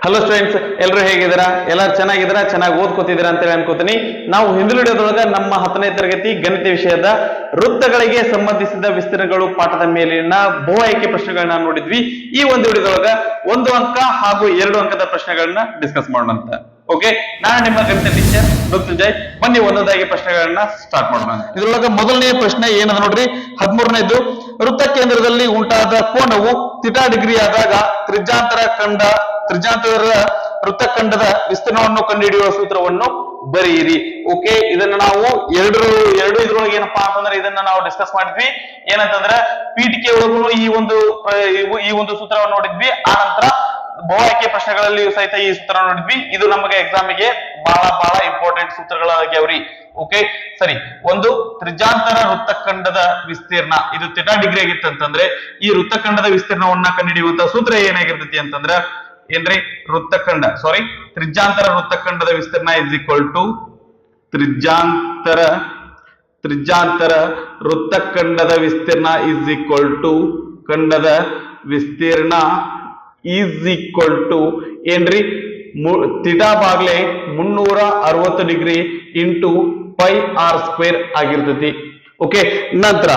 Hello students, ಎಲ್ಲರೂ ಹೇಗಿದ್ದೀರಾ? ಎಲ್ಲರೂ ಚೆನ್ನಾಗಿದ್ದೀರಾ? ಚೆನ್ನಾಗಿ ಓದ್ಕೋತಿದ್ದೀರಾ ಅಂತೇಳಿ ಅನ್ಕೋತೀನಿ. ನಾವು ಹಿಂದಿನ ವಿಡಿಯೋದೊಳಗ ನಮ್ಮ 10ನೇ ತರಗತಿ ಗಣಿತ ವಿಷಯದ ವೃತ್ತಗಳಿಗೆ ಸಂಬಂಧಿಸಿದ ವಿಸ್ತೀರ್ಣಗಳು ಪಾಠದ ಮೇಲಿನ ಬಹು ಆಯ್ಕೆ ಪ್ರಶ್ನೆಗಳನ್ನ ನೋಡಿದ್ವಿ. ಈ ಒಂದು ವಿಡಿಯೋದೊಳಗ 1 ಅಂಕ ಹಾಗೂ 2 ಅಂಕದ ಪ್ರಶ್ನೆಗಳನ್ನ ಡಿಸ್ಕಸ್ ಮಾಡೋಣ ಅಂತ. ಓಕೆ, ನಾನು ನಿಮ್ಮ ಗಣಿತ ಟೀಚರ್ ಮೃತ್ಯುಂಜಯ್. ಬನ್ನಿ ಒಂದೊಂದಾಗಿ ಪ್ರಶ್ನೆಗಳನ್ನ ಸ್ಟಾರ್ಟ್ ಮಾಡೋಣ. ಇದ್ರೊಳಗ ಮೊದಲನೇ ಪ್ರಶ್ನೆ ಏನದ ನೋಡ್ರಿ, 13ನೇದು. ವೃತ್ತ ಕೇಂದ್ರದಲ್ಲಿ ಉಂಟಾದ ಕೋನವು ಥೀಟಾ ಡಿಗ್ರಿ ಆದಾಗ ತ್ರಿಜ್ಯಾಂತರದ ವೃತ್ತಖಂಡದ ವಿಸ್ತೀರ್ಣವನ್ನು ಕಂಡುಹಿಡಿಯುವ ಸೂತ್ರವನ್ನು ಬರೆಯಿರಿ. ಓಕೆ, ಇದನ್ನ ನಾವು ಎರಡು ಇದ್ರೊಳಗೆ ಏನಪ್ಪಾ ಅಂತಂದ್ರೆ ಇದನ್ನ ನಾವು ಡಿಸ್ಕಸ್ ಮಾಡಿದ್ವಿ. ಏನಂತಂದ್ರೆ ಪೀಠಿಕೆ ಒಳಗೂ ಈ ಒಂದು ಸೂತ್ರವನ್ನು ನೋಡಿದ್ವಿ. ಆ ನಂತರ ಬಹು ಆಯ್ಕೆ ಪ್ರಶ್ನೆಗಳಲ್ಲಿ ಸಹಿತ ಈ ಸೂತ್ರ ನೋಡಿದ್ವಿ. ಇದು ನಮಗೆ ಎಕ್ಸಾಮಿಗೆ ಬಹಳ ಇಂಪಾರ್ಟೆಂಟ್ ಸೂತ್ರಗಳಾಗ್ಯಾವ್ರಿ. ಓಕೆ, ಸರಿ. ಒಂದು ತ್ರಿಜ್ಯಾಂತರ ವೃತ್ತಖಂಡದ ವಿಸ್ತೀರ್ಣ ಇದು ಥೀಟಾ ಡಿಗ್ರಿ ಆಗಿತ್ತಂತಂದ್ರೆ ಈ ವೃತ್ತಖಂಡದ ವಿಸ್ತೀರ್ಣವನ್ನ ಕಂಡುಹಿಡಿಯುವಂತಹ ಸೂತ್ರ ಏನಾಗಿರ್ತೈತಿ ಅಂತಂದ್ರೆ ಏನ್ರಿ, ತ್ರಿಜ್ಯಾಂತರ ವೃತ್ತಖಂಡದ ವಿಸ್ತೀರ್ಣ ಇಸ್ ಈಕ್ವಲ್ ಟು ತ್ರಿಜ್ಯಾಂತರ ವೃತ್ತಖಂಡದ ವಿಸ್ತೀರ್ಣ ಇಸ್ ಈಕ್ವಲ್ ಟು ಖಂಡದ ವಿಸ್ತೀರ್ಣ ಈಸ್ ಈಕ್ವಲ್ ಟು ಏನ್ರಿ, ಥೀಟಾ ಬಾಗ್ಲೆ 360 degree into pi r square ಆಗಿರ್ತೈತಿ. ಓಕೆ, ನಂತರ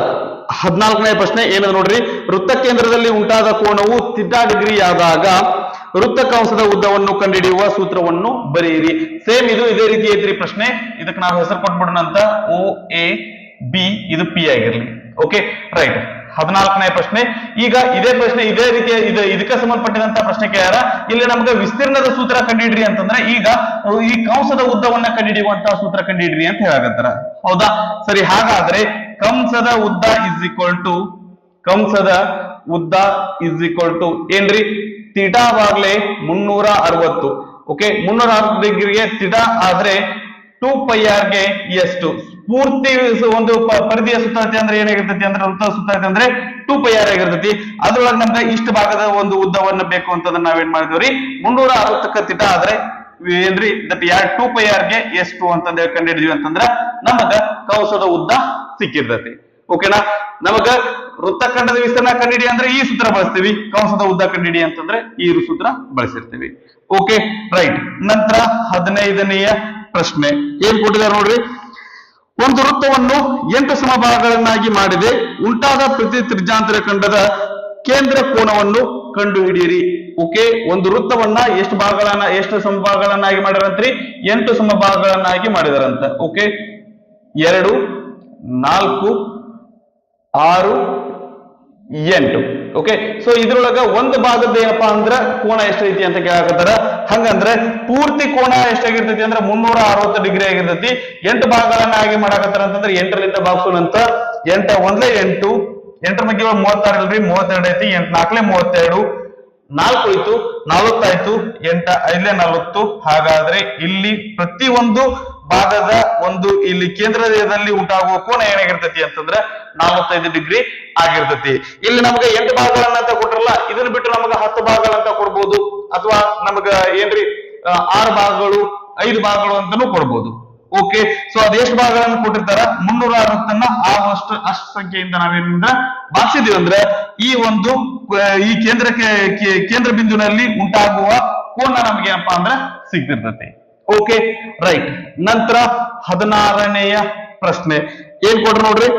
14ನೇ ಪ್ರಶ್ನೆ ಏನದು ನೋಡ್ರಿ, ವೃತ್ತ ಕೇಂದ್ರದಲ್ಲಿ ಉಂಟಾದ ಕೋನವು ಥೀಟಾ ಡಿಗ್ರಿ ಆದಾಗ ವೃತ್ತ ಕಂಸದ ಉದ್ದವನ್ನು ಕಂಡುಹಿಡಿಯುವ ಸೂತ್ರವನ್ನು ಬರೆಯಿರಿ. ಸೇಮ್ ಇದು ಇದೇ ರೀತಿ ಐತ್ರಿ ಪ್ರಶ್ನೆ. ಇದಕ್ಕೆ ನಾವು ಹೆಸರು ಕೊಟ್ಬಿಡೋಣ ಅಂತ, ಓ ಎ ಬಿ, ಇದು ಪಿ ಆಗಿರ್ಲಿ. Okay, right. 14ನೇ ಪ್ರಶ್ನೆ. ಈಗ ಇದೇ ಪ್ರಶ್ನೆ ಇದೇ ರೀತಿಯ ಇದಕ್ಕೆ ಸಂಬಂಧಪಟ್ಟಿದಂತ ಪ್ರಶ್ನೆ ಕೇಳ್ಯಾರ. ಇಲ್ಲಿ ನಮ್ಗೆ ವಿಸ್ತೀರ್ಣದ ಸೂತ್ರ ಕಂಡುಹಿಡ್ರಿ ಅಂತಂದ್ರೆ ಈಗ ಈ ಕಂಸದ ಉದ್ದವನ್ನ ಕಂಡುಹಿಡಿಯುವಂತಹ ಸೂತ್ರ ಕಂಡುಹಿಡ್ರಿ ಅಂತ ಹೇಳಕತ್ತಾರ. ಹೌದಾ? ಸರಿ. ಹಾಗಾದ್ರೆ ಕಂಸದ ಉದ್ದ ಇಸ್ ಈಕ್ವಲ್ ಟು ಏನ್ರಿ, ಥೀಟಾ ಬಾಗ್ಲೆ 360. ಓಕೆ, 360 ಡಿಗ್ರಿಗೆ ಥೀಟಾ ಆದ್ರೆ 2πr ಗೆ ಎಷ್ಟು? ಪೂರ್ತಿ ಒಂದು ಪರಿಧಿಯ ಸುತ್ತಳತೆ ಅಂದ್ರೆ ಏನಾಗಿರ್ತೈತಿ ಅಂದ್ರೆ ವೃತ್ತ ಸುತ್ತಳತೆ ಅಂದ್ರೆ 2πr ಆಗಿರ್ತೈತಿ. ಅದ್ರೊಳಗೆ ನಮ್ಗೆ ಇಷ್ಟು ಭಾಗದ ಒಂದು ಉದ್ದವನ್ನ ಬೇಕು ಅಂತಂದ್ರೆ ನಾವೇನ್ ಮಾಡಿದ್ವಿ, 360ಕ್ಕೆ ಥೀಟಾ ಆದ್ರೆ ಏನ್ರಿ, ದಟ್ 2πr ಗೆ ಎಷ್ಟು ಅಂತಂದ್ರೆ ಕಂಡುಹಿಡಿದ್ವಿ ಅಂತಂದ್ರ ನಮಗ ಕಂಸದ ಉದ್ದ ಸಿಕ್ಕಿರ್ತೈತಿ. ಓಕೆನಾ? ನಮಗ ವೃತ್ತಖಂಡದ ವಿಸ್ತೀರ್ಣ ಕಂಡುಹಿಡಿ ಅಂದ್ರೆ ಈ ಸೂತ್ರ ಬಳಸ್ತೀವಿ, ಕಂಸದ ಉದ್ದ ಕಂಡುಹಿಡಿ ಅಂತಂದ್ರೆ ಈ ಸೂತ್ರ ಬಳಸಿರ್ತೀವಿ. Okay, right. ನಂತರ 15ನೆಯ ಪ್ರಶ್ನೆ ಏನ್ ಕೊಟ್ಟಿದ್ದಾರೆ ನೋಡ್ರಿ, ಒಂದು ವೃತ್ತವನ್ನು 8 ಸಮಭಾಗಗಳನ್ನಾಗಿ ಮಾಡಿದೆ, ಉಂಟಾದ ಪ್ರತಿ ತ್ರಿಜ್ಯಾಂತರ ಖಂಡದ ಕೇಂದ್ರ ಕೋನವನ್ನು ಕಂಡುಹಿಡಿಯಿರಿ. ಓಕೆ, ಒಂದು ವೃತ್ತವನ್ನ ಎಷ್ಟು ಸಮಭಾಗಗಳನ್ನಾಗಿ ಮಾಡಿರಂತ್ರಿ? 8 ಸಮಭಾಗಗಳನ್ನಾಗಿ ಮಾಡಿದಾರಂತ. ಓಕೆ, 2, 4, 6, 8. ಓಕೆ, ಸೊ ಇದ್ರೊಳಗ ಒಂದು ಭಾಗದ ಏನಪ್ಪಾ ಅಂದ್ರ ಕೋನ ಎಷ್ಟೈತಿ ಅಂತ ಕೇಳಾಕತ್ತಾರ. ಹಂಗಂದ್ರೆ ಪೂರ್ತಿ ಕೋನ ಎಷ್ಟಾಗಿರ್ತೈತಿ ಅಂದ್ರೆ 360 ಡಿಗ್ರಿ ಆಗಿರ್ತೈತಿ. 8 ಭಾಗಗಳನ್ನಾಗಿ ಮಾಡಾಕತ್ತಾರ ಅಂತಂದ್ರೆ 8ರಿಂದ ಭಾಗಿಸೋಣಂತ. 8 1 8, 8 ಬಗ್ಗೆ 36 ಇಲ್ರಿ, 32 ಐತಿ. 8 4 32, 4 ಹೋಯ್ತು, 40 ಆಯ್ತು, 8 5 40. ಹಾಗಾದ್ರೆ ಇಲ್ಲಿ ಪ್ರತಿ ಒಂದು ಭಾಗದ ಇಲ್ಲಿ ಕೇಂದ್ರದಲ್ಲಿ ಉಂಟಾಗುವ ಕೋನ ಏನಾಗಿರ್ತೈತಿ ಅಂತಂದ್ರೆ 45 ಡಿಗ್ರಿ ಆಗಿರ್ತೈತಿ. ಇಲ್ಲಿ ನಮ್ಗೆ 8 ಭಾಗಗಳನ್ನಂತ ಕೊಟ್ರಲ್ಲ, ಇದನ್ನ ಬಿಟ್ಟು ನಮಗ 10 ಭಾಗಗಳಂತ ಕೊಡ್ಬೋದು, ಅಥವಾ ನಮಗ ಏನ್ರಿ 6 ಭಾಗಗಳು 5 ಭಾಗಗಳು ಅಂತಾನೂ ಕೊಡ್ಬೋದು. ಓಕೆ, ಸೊ ಅದ್ ಎಷ್ಟು ಭಾಗಗಳನ್ನು ಕೊಟ್ಟಿರ್ತಾರ 360 ಅಷ್ಟು ಸಂಖ್ಯೆಯಿಂದ ನಾವೇನಿಂದ ಭಾಗಿಸಿದೀವಿ ಅಂದ್ರೆ ಈ ಕೇಂದ್ರ ಬಿಂದುವಿನಲ್ಲಿ ಉಂಟಾಗುವ ಕೋನ ನಮ್ಗೆ ಏನಪ್ಪಾ ಅಂದ್ರೆ ಸಿಗ್ತಿರ್ತೈತಿ. Okay, right. ನಂತರ 16ನೆಯ ಪ್ರಶ್ನೆ ಏನ್ ಕೊಟ್ರು ನೋಡ್ರಿ,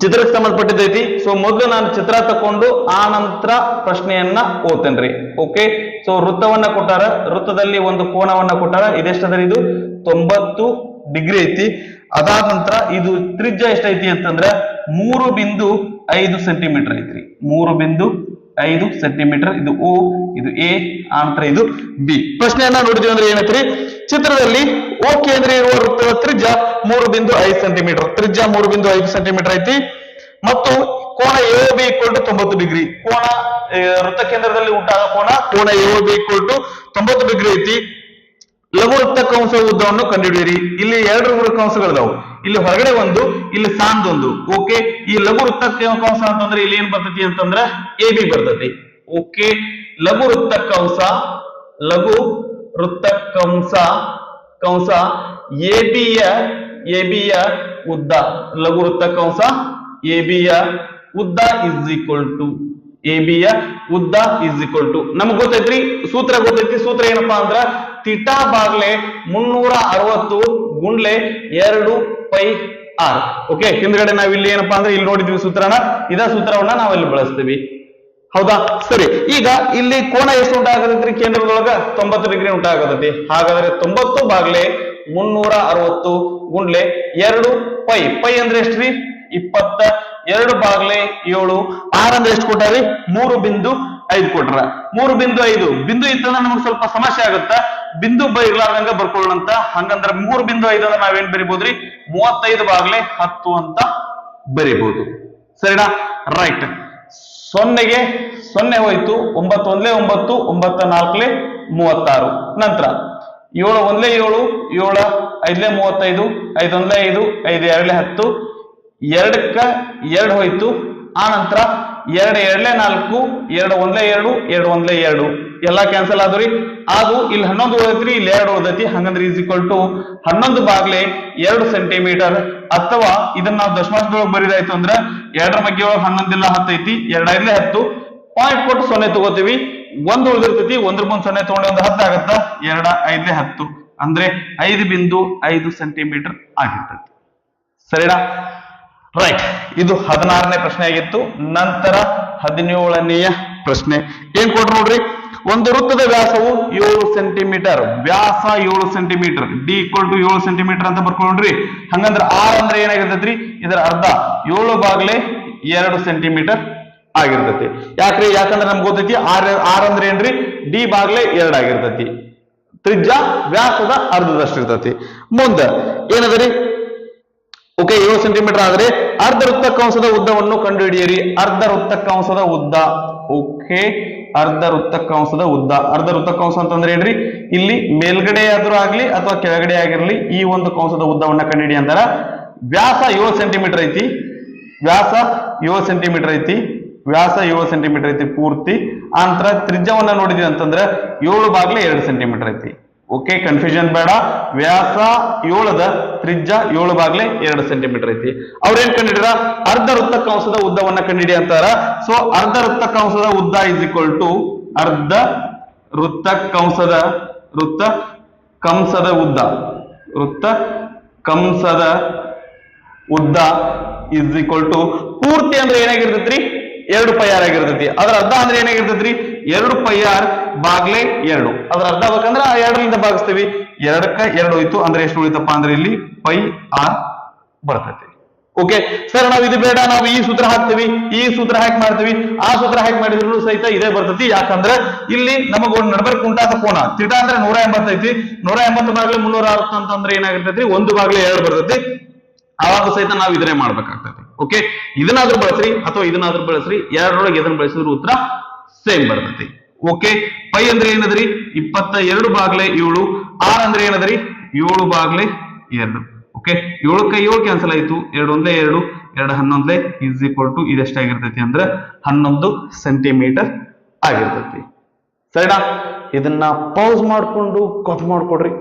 ಚಿತ್ರಕ್ಕೆ ಸಂಬಂಧಪಟ್ಟಿದ್ದೈತಿ. ಸೊ ಮೊದಲು ನಾನು ಚಿತ್ರ ತಕೊಂಡು ಆ ನಂತರ ಪ್ರಶ್ನೆಯನ್ನ ಓದ್ತೇನ್ರಿ. ಓಕೆ, ಸೊ ವೃತ್ತವನ್ನ ಕೊಟ್ಟಾರ, ವೃತ್ತದಲ್ಲಿ ಒಂದು ಕೋನವನ್ನ ಕೊಟ್ಟಾರ. ಇದೆಷ್ಟಂದ್ರೆ ಇದು 90 ಡಿಗ್ರಿ ಐತಿ. ಅದಾದ ನಂತರ ಇದು ತ್ರಿಜ್ಯ ಎಷ್ಟೈತಿ ಅಂತಂದ್ರ 3.5 ಸೆಂಟಿಮೀಟರ್ ಐತ್ರಿ. 3.5 ಸೆಂಟಿಮೀಟರ್. ಇದು ಓ, ಇದು ಎ, ಆ ನಂತರ ಇದು ಬಿ. ಪ್ರಶ್ನೆಯನ್ನ ನೋಡಿದ್ವಿ ಅಂದ್ರೆ ಏನೈತ್ರಿ, ಚಿತ್ರದಲ್ಲಿ ಓ ಕೇಂದ್ರ ಇರುವ ವೃತ್ತದ ತ್ರಿಜ್ಯ 3.5 ಸೆಂಟಿಮೀಟರ್. ತ್ರಿಜ್ಯ 3.5 ಸೆಂಟಿಮೀಟರ್ ಐತಿ ಮತ್ತು ಕೋನ AOB = 90 ಡಿಗ್ರಿ. ಕೋನ ವೃತ್ತ ಕೇಂದ್ರದಲ್ಲಿ ಉಂಟಾದ ಕೋನ AOB = 90 ಡಿಗ್ರಿ ಐತಿ. ಲಘು ವೃತ್ತ ಕಂಸ ಉದ್ದವನ್ನು ಕಂಡುಹಿಡಿಯಿರಿ. ಇಲ್ಲಿ 2 ವೃತ್ತ ಕಂಸಗಳಿದಾವು, ಇಲ್ಲಿ ಹೊರಗಡೆ ಒಂದು, ಇಲ್ಲಿ ಸಾಂದೊಂದು. ಓಕೆ, ಈ ಲಘು ವೃತ್ತ ಕಂಸ ಅಂತಂದ್ರೆ ಇಲ್ಲಿ ಏನ್ ಬರ್ತೈತಿ ಅಂತಂದ್ರ AB ಬರ್ತೈತಿ. ಓಕೆ, ಲಘು ವೃತ್ತ ಕಂಸ ABಯ ಉದ್ದ, ಲಘು ವೃತ್ತ ಕಂಸ ABಯ ಉದ್ದ is equal to A B ಯ ಉದ್ದ ಇಸ್ ಈಕ್ವಲ್ ಟು ನಮಗ್ ಗೊತ್ತೈತ್ರಿ ಸೂತ್ರ ಗೊತ್ತೈತಿ. ಸೂತ್ರ ಏನಪ್ಪಾ ಅಂದ್ರ ಥೀಟಾ ಬಾಗ್ಲೆ 360 ಗುಂಡ್ಲೆ 2 ಪೈ ಆರ್. ಓಕೆ, ಹಿಂದ್ಗಡೆ ನಾವ್ ಇಲ್ಲಿ ಏನಪ್ಪಾ ಅಂದ್ರೆ ಇಲ್ಲಿ ನೋಡಿದ್ವಿ ಸೂತ್ರನ, ಇದ ಸೂತ್ರವನ್ನ ನಾವ್ ಇಲ್ಲಿ ಬಳಸ್ತೀವಿ. ಹೌದಾ, ಸರಿ. ಈಗ ಇಲ್ಲಿ ಕೋನ ಎಷ್ಟು ಉಂಟಾಗತೈತ್ರಿ? ಕೇಂದ್ರದೊಳಗ 90 ಡಿಗ್ರಿ ಉಂಟಾಗತೈತಿ. ಹಾಗಾದ್ರೆ 90 ಬಾಗ್ಲೆ 360 ಗುಂಡ್ಲೆ 2 ಪೈ. ಪೈ ಅಂದ್ರೆ ಎಷ್ಟ್ರಿ? 22 ಬಾಗ್ಲೆ 7. ಆರ್ ಅಂದ್ರೆ ಎಷ್ಟು ಕೊಟ್ಟಾರಿ? 3.5 ಕೊಟ್ರ. 3.5 ಬಿಂದು ಇತ್ತಂದ್ರೆ ನಮ್ಗೆ ಸ್ವಲ್ಪ ಸಮಸ್ಯೆ ಆಗುತ್ತ. ಬಿಂದು ಇರ್ಲಾರ್ದಂಗ ಬರ್ಕೊಳ್ಳೋಣ. ಹಂಗಂದ್ರ 3.5 ಅಂದ್ರೆ ನಾವೇನ್ ಬರಿಬಹುದ್ರಿ? 35 ಬಾಗ್ಲೆ 10 ಅಂತ ಬರಿಬಹುದು. ಸರಿನಾ? ರೈಟ್. 0ಗೆ 0 ಹೋಯ್ತು. 9 1 9, 9 4 36. ನಂತರ 7 1 7, 7 5 35, 5 1 5, 5 2 10, 2ಕ್ಕ 2 ಹೋಯ್ತು. ಆ ನಂತರ 2 2 4, 2 1 2, 2 1 2 ಎಲ್ಲಾ ಕ್ಯಾನ್ಸಲ್ ಆದ್ರಿ. ಅದು ಇಲ್ಲಿ 11 ಉಳಿದೈತ್ರಿ, ಇಲ್ಲಿ 2 ಉಳಿದೈತಿ. ಹಂಗಂದ್ರೆ is equal to 11 Baglay 2 centimetre. ಅಥವಾ ಇದನ್ನ ನಾವು ದಶಮಾಂಶದೊಳಗೆ ಬರಿದಾಯ್ತು ಅಂದ್ರ 2ರ ಮಧ್ಯೆ 11 ಇಲ್ಲ 10 ಐತಿ. 2 5 10 ಪಾಯಿಂಟ್ ಕೊಟ್ಟು 0 ತಗೋತೀವಿ. 1 ಉಳಿದಿರ್ತೈತಿ, 1 ಮುಂದೆ 0 ತಗೊಂಡು ಒಂದು 10 ಆಗತ್ತ. 2 5 10 ಅಂದ್ರೆ 5.5 ಸೆಂಟಿಮೀಟರ್ ಆಗಿರ್ತೈತಿ. ಸರಿನಾ? ರೈಟ್. ಇದು 16ನೇ ಪ್ರಶ್ನೆ ಆಗಿತ್ತು. ನಂತರ 17ನೆಯ ಪ್ರಶ್ನೆ ಏನ್ ಕೊಟ್ರು ನೋಡ್ರಿ. ಒಂದು ವೃತ್ತದ ವ್ಯಾಸವು 7 ಸೆಂಟಿಮೀಟರ್. ವ್ಯಾಸ 7 centimetre. D equal to 7 centimetre ಅಂತ ಬರ್ಕೊಂಡ್ರಿ. ಹಂಗಂದ್ರೆ ಆರ್ ಅಂದ್ರೆ ಏನಾಗಿರ್ತೈತ್ರಿ? ಇದರ ಅರ್ಧ 7 ಬಾಗ್ಲೆ 2 ಸೆಂಟಿಮೀಟರ್ ಆಗಿರ್ತೈತಿ. ಯಾಕ್ರಿ? ಯಾಕಂದ್ರೆ ನಮ್ಗೆ ಗೊತ್ತೈತಿ ಆರ್ ಅಂದ್ರೆ ಏನ್ರಿ? ಡಿ ಬಾಗ್ಲೆ 2 ಆಗಿರ್ತೈತಿ. ತ್ರಿಜ್ಯ ವ್ಯಾಸದ ಅರ್ಧದಷ್ಟು ಇರ್ತೈತಿ. ಮುಂದ ಏನದರಿ? ಓಕೆ, 7 ಸೆಂಟಿಮೀಟರ್ ಆದ್ರೆ ಅರ್ಧ ವೃತ್ತಕಂಸದ ಉದ್ದವನ್ನು ಕಂಡುಹಿಡಿಯಿರಿ. ಅರ್ಧ ವೃತ್ತಕಂಸದ ಉದ್ದ. ಓಕೆ, ಅರ್ಧ ವೃತ್ತಕಂಸದ ಉದ್ದ. ಅರ್ಧ ವೃತ್ತಕಂಸ ಅಂತಂದ್ರೆ ಏನ್ರಿ? ಇಲ್ಲಿ ಮೇಲ್ಗಡೆ ಆದ್ರೂ ಆಗ್ಲಿ ಅಥವಾ ಕೆಳಗಡೆ ಆಗಿರ್ಲಿ ಈ ಒಂದು ಕಂಸದ ಉದ್ದವನ್ನ ಕಂಡುಹಿಡಿ ಅಂತಾರ. ವ್ಯಾಸ 7 ಸೆಂಟಿಮೀಟರ್ ಐತಿ. ವ್ಯಾಸ 7 ಸೆಂಟಿಮೀಟರ್ ಐತಿ. ವ್ಯಾಸ 7 ಸೆಂಟಿಮೀಟರ್ ಐತಿ ಪೂರ್ತಿ. ಆನಂತರ ತ್ರಿಜ್ಯವನ್ನ ನೋಡಿದ್ವಿ ಅಂತಂದ್ರೆ 7 ಬಾಗ್ಲೆ 2 ಸೆಂಟಿಮೀಟರ್ ಐತಿ. ಓಕೆ, ಕನ್ಫ್ಯೂಷನ್ ಬೇಡ. ವ್ಯಾಸ 7ದ ತ್ರಿಜ್ಯ 7 ಬಾಗ್ಲೆ 2 ಸೆಂಟಿಮೀಟರ್ ಐತಿ. ಅವ್ರೇನ್ ಕಂಡಿಡಿರ? ಅರ್ಧ ವೃತ್ತಕಂಸದ ಉದ್ದವನ್ನ ಕಂಡಿಡಿ ಅಂತಾರ. ಸೊ ಅರ್ಧ ವೃತ್ತಕಂಸದ ಉದ್ದ ಇಸ್ ಈಕ್ವಲ್ ಟು ಅರ್ಧ ವೃತ್ತಕಂಸದ ಉದ್ದ. ವೃತ್ತಕಂಸದ ಉದ್ದ ಇಸ್ ಈಕ್ವಲ್ ಟು ಪೂರ್ತಿ ಅಂದ್ರೆ ಏನಾಗಿರ್ತೈತ್ರಿ? 2 ಪೈ ಆರ್ ಆಗಿರ್ತೈತಿ. ಅದ್ರ ಅರ್ಧ ಅಂದ್ರೆ ಏನಾಗಿರ್ತೈತ್ರಿ? 2 ಪೈ ಆರ್ ಬಾಗ್ಲೆ 2. ಅದ್ರ ಅರ್ಧ ಬೇಕಂದ್ರೆ 2ರಿಂದ ಭಾಗಿಸ್ತೀವಿ. 2ಕ್ಕ 2 ಹೋಯ್ತು ಅಂದ್ರೆ ಎಷ್ಟು ಉಳಿತಪ್ಪ ಅಂದ್ರೆ ಇಲ್ಲಿ ಪೈ ಆರ್ ಬರ್ತೈತಿ. ಓಕೆ ಸರ್, ನಾವು ಇದು ಬೇಡ, ನಾವು ಈ ಸೂತ್ರ ಹಾಕ್ತೀವಿ, ಈ ಸೂತ್ರ ಹ್ಯಾಕ್ ಮಾಡ್ತೀವಿ, ಆ ಸೂತ್ರ ಹ್ಯಾಕ್ ಮಾಡಿದ್ರು ಸಹಿತ ಇದೇ ಬರ್ತೈತಿ. ಯಾಕಂದ್ರೆ ಇಲ್ಲಿ ನಮಗ ಒಂದು ನಡಬರ್ಕ್ ಉಂಟಾದ ಕೋನ ಥೀಟಾ ಅಂದ್ರೆ 180 ಐತಿ. 180 ಬಾಗ್ಲೆ 360 ಅಂತಂದ್ರೆ ಏನಾಗಿರ್ತೈತಿ? 1 ಬಾಗ್ಲೆ 2 ಬರ್ತೈತಿ. ಆವಾಗ ಸಹಿತ ನಾವು ಇದನ್ನೇ ಮಾಡ್ಬೇಕಾಗ್ತೈತಿ. ಓಕೆ, ಇದನ್ನಾದ್ರೂ ಬಳಸ್ರಿ ಅಥವಾ ಇದನ್ನಾದ್ರೂ ಬಳಸ್ರಿ, 2ರೊಳಗೆ ಇದನ್ನ ಬಳಸಿದ್ರು ಉತ್ತರ ಸೇಮ್ ಬರ್ತೈತಿ. ಓಕೆ, ಪೈ ಅಂದ್ರೆ ಏನದ್ರಿ? 22 ಬಾಗ್ಲೆ 7. ಆರ್ ಅಂದ್ರೆ ಏನದ್ರಿ? 7 ಬಾಗ್ಲೆ 2. ಓಕೆ, 7ಕ್ಕೆ 7 ಕ್ಯಾನ್ಸಲ್ ಆಯ್ತು. 2 1 2, 2 11 ಇಸ್ ಈಕ್ವಲ್ ಟು ಇದೆಷ್ಟಾಗಿರ್ತೈತಿ ಅಂದ್ರೆ 11 ಸೆಂಟಿಮೀಟರ್ ಆಗಿರ್ತೈತಿ. ಸರಿನಾ? ಇದನ್ನ ಪೌಸ್ ಮಾಡ್ಕೊಂಡು ಕಾಪಿ ಮಾಡ್ಕೊಡ್ರಿ.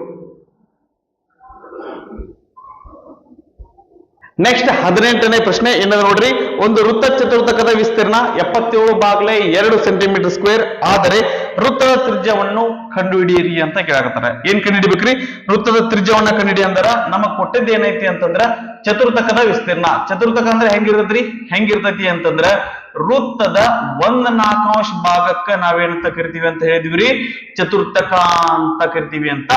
ನೆಕ್ಸ್ಟ್ 18ನೇ ಪ್ರಶ್ನೆ ಏನದ ನೋಡ್ರಿ. ಒಂದು ವೃತ್ತ ಚತುರ್ಥಕದ ವಿಸ್ತೀರ್ಣ 77 ಬಾಗ್ಲೆ 2 ಸೆಂಟಿಮೀಟರ್ ಸ್ಕ್ವೇರ್ ಆದರೆ ವೃತ್ತದ ತ್ರಿಜ್ಯವನ್ನು ಕಂಡುಹಿಡಿಯಿರಿ ಅಂತ ಕೇಳಾಕತ್ತಾರ. ಏನ್ ಕಂಡುಹಿಡಿಬೇಕ್ರಿ? ವೃತ್ತದ ತ್ರಿಜ್ಯವನ್ನ ಕಂಡುಹಿಡಿ ಅಂದ್ರ ನಮಗ್ ಕೊಟ್ಟಿದ್ದು ಏನೈತಿ ಅಂತಂದ್ರ ಚತುರ್ಥಕದ ವಿಸ್ತೀರ್ಣ. ಚತುರ್ಥಕ ಅಂದ್ರೆ ಹೆಂಗಿರ್ತೈತಿ ಅಂತಂದ್ರ ವೃತ್ತದ 1/4 ಭಾಗಕ್ಕ ನಾವೇನಂತ ಕರಿತೀವಿ ಅಂತ ಹೇಳಿದ್ವಿ? ಚತುರ್ಥಕ ಅಂತ ಕರಿತೀವಿ ಅಂತ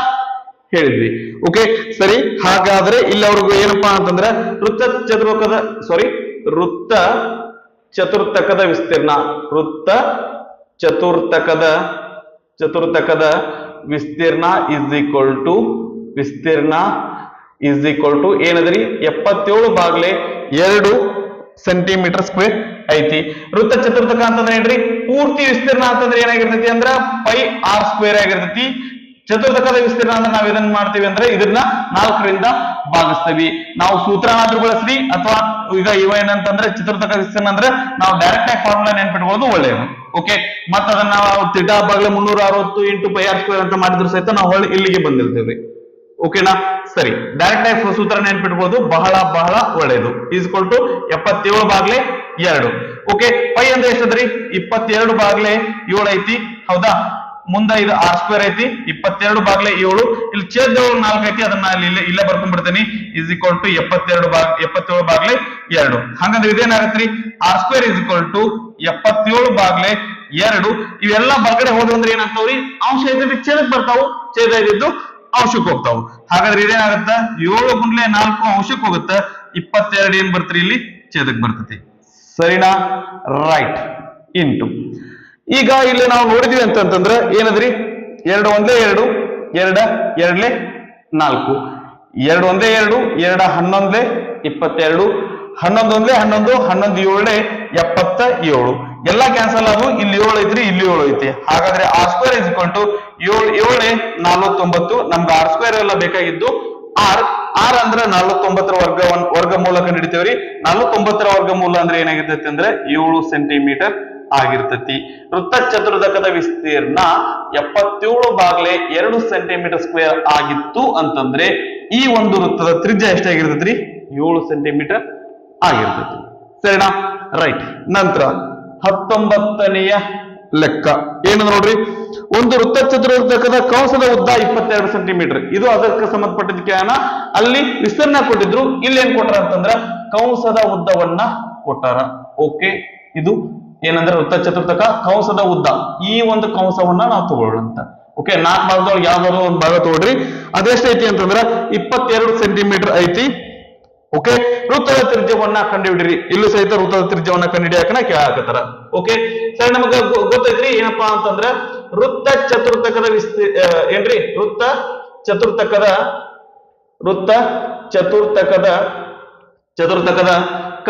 ಹೇಳಿದ್ವಿ. ಓಕೆ ಸರಿ. ಹಾಗಾದ್ರೆ ಇಲ್ಲಿ ಅವ್ರಿಗೂ ಏನಪ್ಪಾ ಅಂತಂದ್ರೆ ವೃತ್ತ ಚತುರ್ಥಕದ ವಿಸ್ತೀರ್ಣ. ವೃತ್ತ ಚತುರ್ಥಕದ ವಿಸ್ತೀರ್ಣ ಇಸ್ ಈಕ್ವಲ್ ಟು ಏನದ್ರಿ? 77 ಬಾಗ್ಲೆ 2 ಸೆಂಟಿಮೀಟರ್ ಸ್ಕ್ವೇರ್ ಐತಿ. ವೃತ್ತ ಚತುರ್ಥಕ ಅಂತಂದ್ರೆ ಏನ್ರಿ? ಪೂರ್ತಿ ವಿಸ್ತೀರ್ಣ ಅಂತಂದ್ರೆ ಏನಾಗಿರ್ತೈತಿ ಅಂದ್ರ ಪೈ ಆರ್ ಸ್ಕ್ವೇರ್ ಆಗಿರ್ತೈತಿ. ಚತುರ್ಥಕದ ವಿಸ್ತೀರ್ಣ ಅಂದ್ರೆ ನಾವ್ ಇದನ್ನ ಮಾಡ್ತೀವಿ ಅಂದ್ರೆ ಇದನ್ನ 4ರಿಂದ ಭಾಗಿಸ್ತೀವಿ. ನಾವು ಸೂತ್ರನಾದ್ರೂ ಬಳಸ್ರಿ ಅಥವಾ ಈಗ ಏನಂತಂದ್ರೆ ಚತುರ್ಥಕ ವಿಸ್ತೀರ್ಣ ಅಂದ್ರೆ ನಾವು ಡೈರೆಕ್ಟ್ ಆಗಿ ಫಾರ್ಮುಲಾ ನೆನ್ಪಿಟ್ಕೊಳ್ಳೋದು ಒಳ್ಳೆಯದು. ಓಕೆ, ಮತ್ತ ಅದನ್ನ ನಾವು ಥೀಟಾ ಬಾಗ್ಲೆ 360 ಇಂಟು ಪೈ ಆರ್ ಸ್ಕ್ವೇರ್ ಅಂತ ಮಾಡಿದ್ರು ಸಹಿತ ನಾವು ಹೊಳ್ಳಿ ಇಲ್ಲಿಗೆ ಬಂದಿರ್ತೀವಿ. ಓಕೆನಾ? ಸರಿ, ಡೈರೆಕ್ಟ್ ಆಗಿ ಸೂತ್ರ ನೆನ್ಪಿಟ್ಕೊಳ್ಳೋದು ಬಹಳ ಒಳ್ಳೆಯದು. ಈಸ್ ಈಕ್ವಲ್ ಟು 77 ಬಾಗ್ಲೆ 2. ಓಕೆ, ಪೈ ಅಂದ್ರೆ ಎಷ್ಟದ್ರಿ 22 ಬಾಗ್ಲೆ 7 ಐತಿ. ಹೌದಾ, ಮುಂದ ಇದು ಆರ್ ಸ್ಕ್ವೇರ್ ಐತಿ, 22 ಬಾಗ್ಲೆ 7. ಇಲ್ಲಿ ಛೇದದೊಳಗೆ 4 ಐತಿ, ಅದನ್ನ ಇಲ್ಲೇ ಬರ್ಕೊಂಡ್ಬಿಡ್ತೀನಿ. ಇಸ್ ಈಕ್ವಲ್ ಟು 77 ಬಾಗ್ಲೆ 2. ಹಂಗಂದ್ರೆ ಇದೇನಾಗತ್ರಿ, r square is equal to 77 ಬಾಗ್ಲೆ 2. ಇವೆಲ್ಲ ಬಲ್ಗಡೆ ಹೋದ್ವು ಅಂದ್ರೆ ಏನಾಗ್ತಾವ್ರಿ, ಅಂಶ ಇದ್ದಿದ್ದು ಛೇದಕ್ಕೆ ಬರ್ತಾವು, ಛೇದ ಇದ್ದಿದ್ದು ಅಂಶಕ್ಕೆ ಹೋಗ್ತಾವು. ಹಾಗಾದ್ರೆ ಇದೇನಾಗತ್ತ, 7 ಗುಂಡ್ಲೆ 4 ಅಂಶಕ್ಕೆ ಹೋಗುತ್ತ, 22 ಏನ್ ಬರ್ತೀರಿ ಇಲ್ಲಿ ಛೇದಕ್ಕೆ ಬರ್ತತಿ. ಸರಿನಾ? ರೈಟ್. ಇಂಟು ಈಗ ಇಲ್ಲಿ ನಾವು ನೋಡಿದ್ವಿ ಅಂತಂದ್ರೆ ಏನದ್ರಿ, 2 ಒಂದೇ 2, 2 2 4, 2 ಒಂದೇ 2, 2 11 22, 11 ಒಂದೇ 11, 11 7 77. ಎಲ್ಲಾ ಕ್ಯಾನ್ಸಲ್ ಆದವು. ಇಲ್ಲಿ 7 ಐತ್ರಿ, ಇಲ್ಲಿ 7 ಐತಿ. ಹಾಗಾದ್ರೆ R square is equal to 7 49. ನಮ್ಗೆ ಆರ್ ಸ್ಕ್ವೇರ್ ಎಲ್ಲ ಬೇಕಾಗಿದ್ದು ಆರ್. ಆರ್ ಅಂದ್ರೆ 49ರ ವರ್ಗಮೂಲ ಕಂಡಿಡಿತೇವ್ರಿ. 49ರ ವರ್ಗಮೂಲ ಅಂದ್ರೆ ಏನಾಗಿರ್ತೈತಿ ಅಂದ್ರೆ 7 ಸೆಂಟಿಮೀಟರ್ ಆಗಿರ್ತತಿ. ವೃತ್ತ ಚತುರ್ಭುಜದ ವಿಸ್ತೀರ್ಣ 77 ಬಾಗ್ಲೆ 2 ಸೆಂಟಿಮೀಟರ್ ಸ್ಕ್ವೇರ್ ಆಗಿತ್ತು ಅಂತಂದ್ರೆ ಈ ಒಂದು ವೃತ್ತದ ತ್ರಿಜ್ಯ ಎಷ್ಟಾಗಿರ್ತೈತ್ರಿ, 7 ಸೆಂಟಿಮೀಟರ್ ಆಗಿರ್ತೈತಿ. ಸರಿನಾ? ರೈಟ್. ನಂತರ 19ನೆಯ ಲೆಕ್ಕ ಏನಂದ್ರೆ ನೋಡ್ರಿ, ಒಂದು ವೃತ್ತ ಚತುರ್ಭುಜದ ಕಂಸದ ಉದ್ದ 22 ಸೆಂಟಿಮೀಟರ್. ಇದು ಅದಕ್ಕೆ ಸಂಬಂಧಪಟ್ಟಿದ್ದಕ್ಕೆ ಅಲ್ಲಿ ವಿಸ್ತೀರ್ಣ ಕೊಟ್ಟಿದ್ರು, ಇಲ್ಲಿ ಏನ್ ಕೊಟ್ಟಾರ ಅಂತಂದ್ರ ಕಂಸದ ಉದ್ದವನ್ನ ಕೊಟ್ಟಾರ. ಓಕೆ, ಇದು ಏನಂದ್ರೆ ವೃತ್ತ ಚತುರ್ಭುಜಕ ಕಂಸದ ಉದ್ದ. ಈ ಒಂದು ಕಂಸವನ್ನ ನಾವು ತಗೊಳ್ಳೋಣ. ಓಕೆ, 4 ಭಾಗದೊಳಗೆ ಯಾವ್ದಾದ್ರು ಒಂದು ಭಾಗ ತಗೊಳ್ರಿ. ಅದೆಷ್ಟೈತಿ ಅಂತಂದ್ರ 22 ಸೆಂಟಿಮೀಟರ್ ಐತಿ. ಓಕೆ, ವೃತ್ತದ ತ್ರಿಜ್ಯವನ್ನ ಕಂಡುಹಿಡಿರಿ. ಇಲ್ಲೂ ಸಹಿತ ವೃತ್ತದ ತ್ರಿಜ್ಯವನ್ನ ಕಂಡುಹಿಡಿಯಾಕನ ಕೇಳಾಕತ್ತಾರ. ಓಕೆ, ಸರಿ, ನಮಗ ಗೊತ್ತೈತ್ರಿ ಏನಪ್ಪಾ ಅಂತಂದ್ರ ವೃತ್ತ ಚತುರ್ಥಕದ ಏನ್ರಿ, ವೃತ್ತ ಚತುರ್ಥಕದ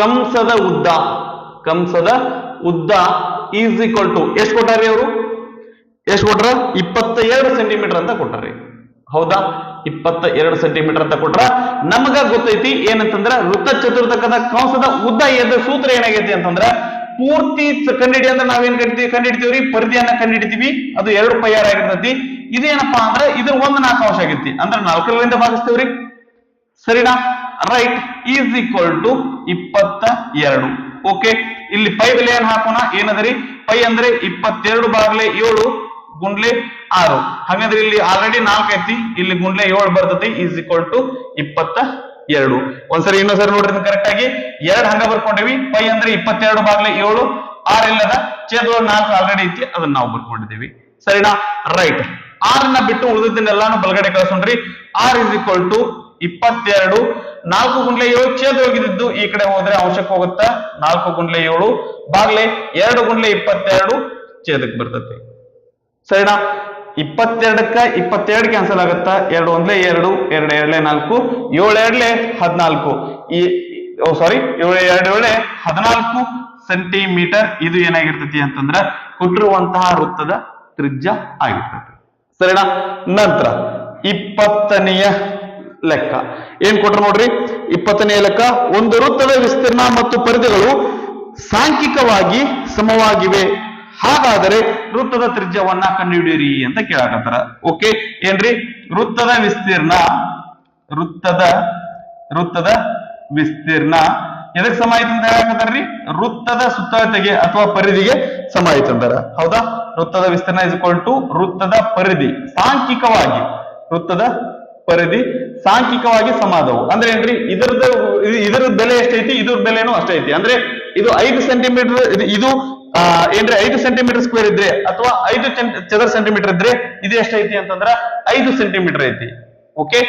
ಕಂಸದ ಉದ್ದ ಈಸ್ ಈಕ್ವಲ್ ಟು ಎಷ್ಟು ಕೊಟ್ಟಾರಿ ಅವರು, ಎಷ್ಟು ಕೊಟ್ರ, 22 ಸೆಂಟಿಮೀಟರ್ ಅಂತ ಕೊಟ್ಟಾರಿ. ಹೌದಾ, 22 ಸೆಂಟಿಮೀಟರ್ ಅಂತ ಕೊಟ್ರ. ನಮಗ ಗೊತ್ತೈತಿ ಏನಂತಂದ್ರ ವೃತ್ತ ಚತುರ್ಥಕದ ಕಂಸದ ಉದ್ದ ಎದ ಸೂತ್ರ ಏನಾಗೈತಿ ಅಂತಂದ್ರ ಪೂರ್ತಿ ಕಂಡಿಡಿ ಅಂದ್ರೆ ನಾವೇನ್ ಕಂಡಿಡ್ತೀವ್ರಿ, ಪರಿಧಿಯನ್ನ ಕಂಡಿಡಿತೀವಿ. ಅದು 2 πr ಆಗಿರ್ತೈತಿ. ಇದೇನಪ್ಪಾ ಅಂದ್ರೆ ಇದ್ರ 1/4 ಅಂಶ ಆಗೈತಿ, ಅಂದ್ರೆ 4ರಿಂದ ಭಾಗಿಸ್ತೇವ್ರಿ. ಸರಿನಾ? Right. Is equal to 22. Okay, ಇಲ್ಲಿ ಪೈ ಬೆಲೆ ಏನ್ ಹಾಕೋಣ, ಏನದರಿ ಪೈ ಅಂದ್ರೆ 22 ಬಾಗ್ಲೆ 7 ಗುಂಡ್ಲೆ 6. ಹಾಗಾದ್ರೆ ಇಲ್ಲಿ ಆಲ್ರೆಡಿ 4 ಐತಿ, ಇಲ್ಲಿ ಗುಂಡ್ಲೆ 7 ಬರ್ತೈತಿ. Is equal to 22. ಒಂದ್ಸರಿ ಇನ್ನೊಂದ್ಸರಿ ನೋಡ್ರಿ ಕರೆಕ್ಟ್ ಆಗಿ. 2 ಹಂಗ ಬರ್ಕೊಂಡಿವಿ. ಪೈ ಅಂದ್ರೆ 22 ಬಾಗ್ಲೆ 7, 6 ಇಲ್ಲದ ಛೇದ 4 ಆಲ್ರೆಡಿ ಐತಿ, ಅದನ್ನ ನಾವು ಬರ್ಕೊಂಡಿದ್ದೀವಿ. ಸರಿನಾ? ರೈಟ್. 6 ಬಿಟ್ಟು ಉಳಿದಿದ್ದನ್ನೆಲ್ಲಾನು ಬಲಗಡೆ ಕಳಿಸೋಣ್ರಿ. ಆರ್ ಇಸ್ ಈಕ್ವಲ್ ಟು 22, 4 ಗುಂಡ್ಲೆ 7 ಛೇದ ಹೋಗಿದ್ದು ಈ ಕಡೆ ಹೋದ್ರೆ ಅಂಶಕ್ಕೆ ಹೋಗುತ್ತಾ, 4 ಗುಂಡ್ಲೆ 7 ಬಾಗ್ಲೆ 2 ಗುಂಡ್ಲೆ 22 ಛೇದಕ್ಕೆ ಬರ್ತೈತಿ. ಸರಿನಾ? 22ಕ್ಕ 22 ಕ್ಯಾನ್ಸಲ್ ಆಗುತ್ತಾ, 2 ಒಂದ್ಲೆ 2, 2 2 4, 7 2 14. ಈ ಸಾರಿ 7 7 14 ಸೆಂಟಿಮೀಟರ್. ಇದು ಏನಾಗಿರ್ತೈತಿ ಅಂತಂದ್ರ ಕೊಟ್ಟಿರುವಂತಹ ವೃತ್ತದ ತ್ರಿಜ್ಯ ಆಗಿರ್ತೈತಿ. ಸರಿನಾ? ನಂತರ 20ನೆಯ ಲೆಕ್ಕ ಏನ್ ಕೊಟ್ರು ನೋಡ್ರಿ. 20ನೆಯ ಲೆಕ್ಕ, ಒಂದು ವೃತ್ತದ ವಿಸ್ತೀರ್ಣ ಮತ್ತು ಪರಿಧಿಗಳು ಸಾಂಖ್ಯಿಕವಾಗಿ ಸಮವಾಗಿವೆ, ಹಾಗಾದರೆ ವೃತ್ತದ ತ್ರಿಜ್ಯವನ್ನ ಕಂಡುಹಿಡಿಯಿರಿ ಅಂತ ಕೇಳಾಕತ್ತಾರ. ಓಕೆ, ಏನ್ರಿ, ವೃತ್ತದ ವಿಸ್ತೀರ್ಣ ಎದಕ್ ಸಮ ಆಯ್ತು ಅಂತ ಹೇಳಾಕತ್ತಾರ್ರಿ, ವೃತ್ತದ ಸುತ್ತಳತೆಗೆ ಅಥವಾ ಪರಿಧಿಗೆ ಸಮ ಆಯ್ತು ಅಂತಾರ. ಹೌದಾ, ವೃತ್ತದ ವಿಸ್ತೀರ್ಣ ಇಸ್ ಈಕ್ವಲ್ ಟು ವೃತ್ತದ ಪರಿಧಿ ಸಾಂಖ್ಯಿಕವಾಗಿ, ವೃತ್ತದ ಪರಿಧಿ ಸಾಂಖ್ಯಿಕವಾಗಿ ಸಮ ಆದವು. ಅಂದ್ರೆ ಏನ್ರಿ, ಇದರ ಬೆಲೆ ಎಷ್ಟೈತಿ, ಇದ್ರ ಬೆಲೆನೂ ಅಷ್ಟೇ ಐತಿ. ಅಂದ್ರೆ ಇದು 5 ಸೆಂಟಿಮೀಟರ್, ಇದು ಏನ್ರಿ 5 ಸೆಂಟಿಮೀಟರ್ ಸ್ಕ್ವೇರ್ ಇದ್ರೆ ಅಥವಾ 5 ಚದರ ಸೆಂಟಿಮೀಟರ್ ಇದ್ರೆ ಇದು ಎಷ್ಟೈತಿ ಅಂತಂದ್ರ 5 ಸೆಂಟಿಮೀಟರ್ ಐತಿ. ಓಕೆ,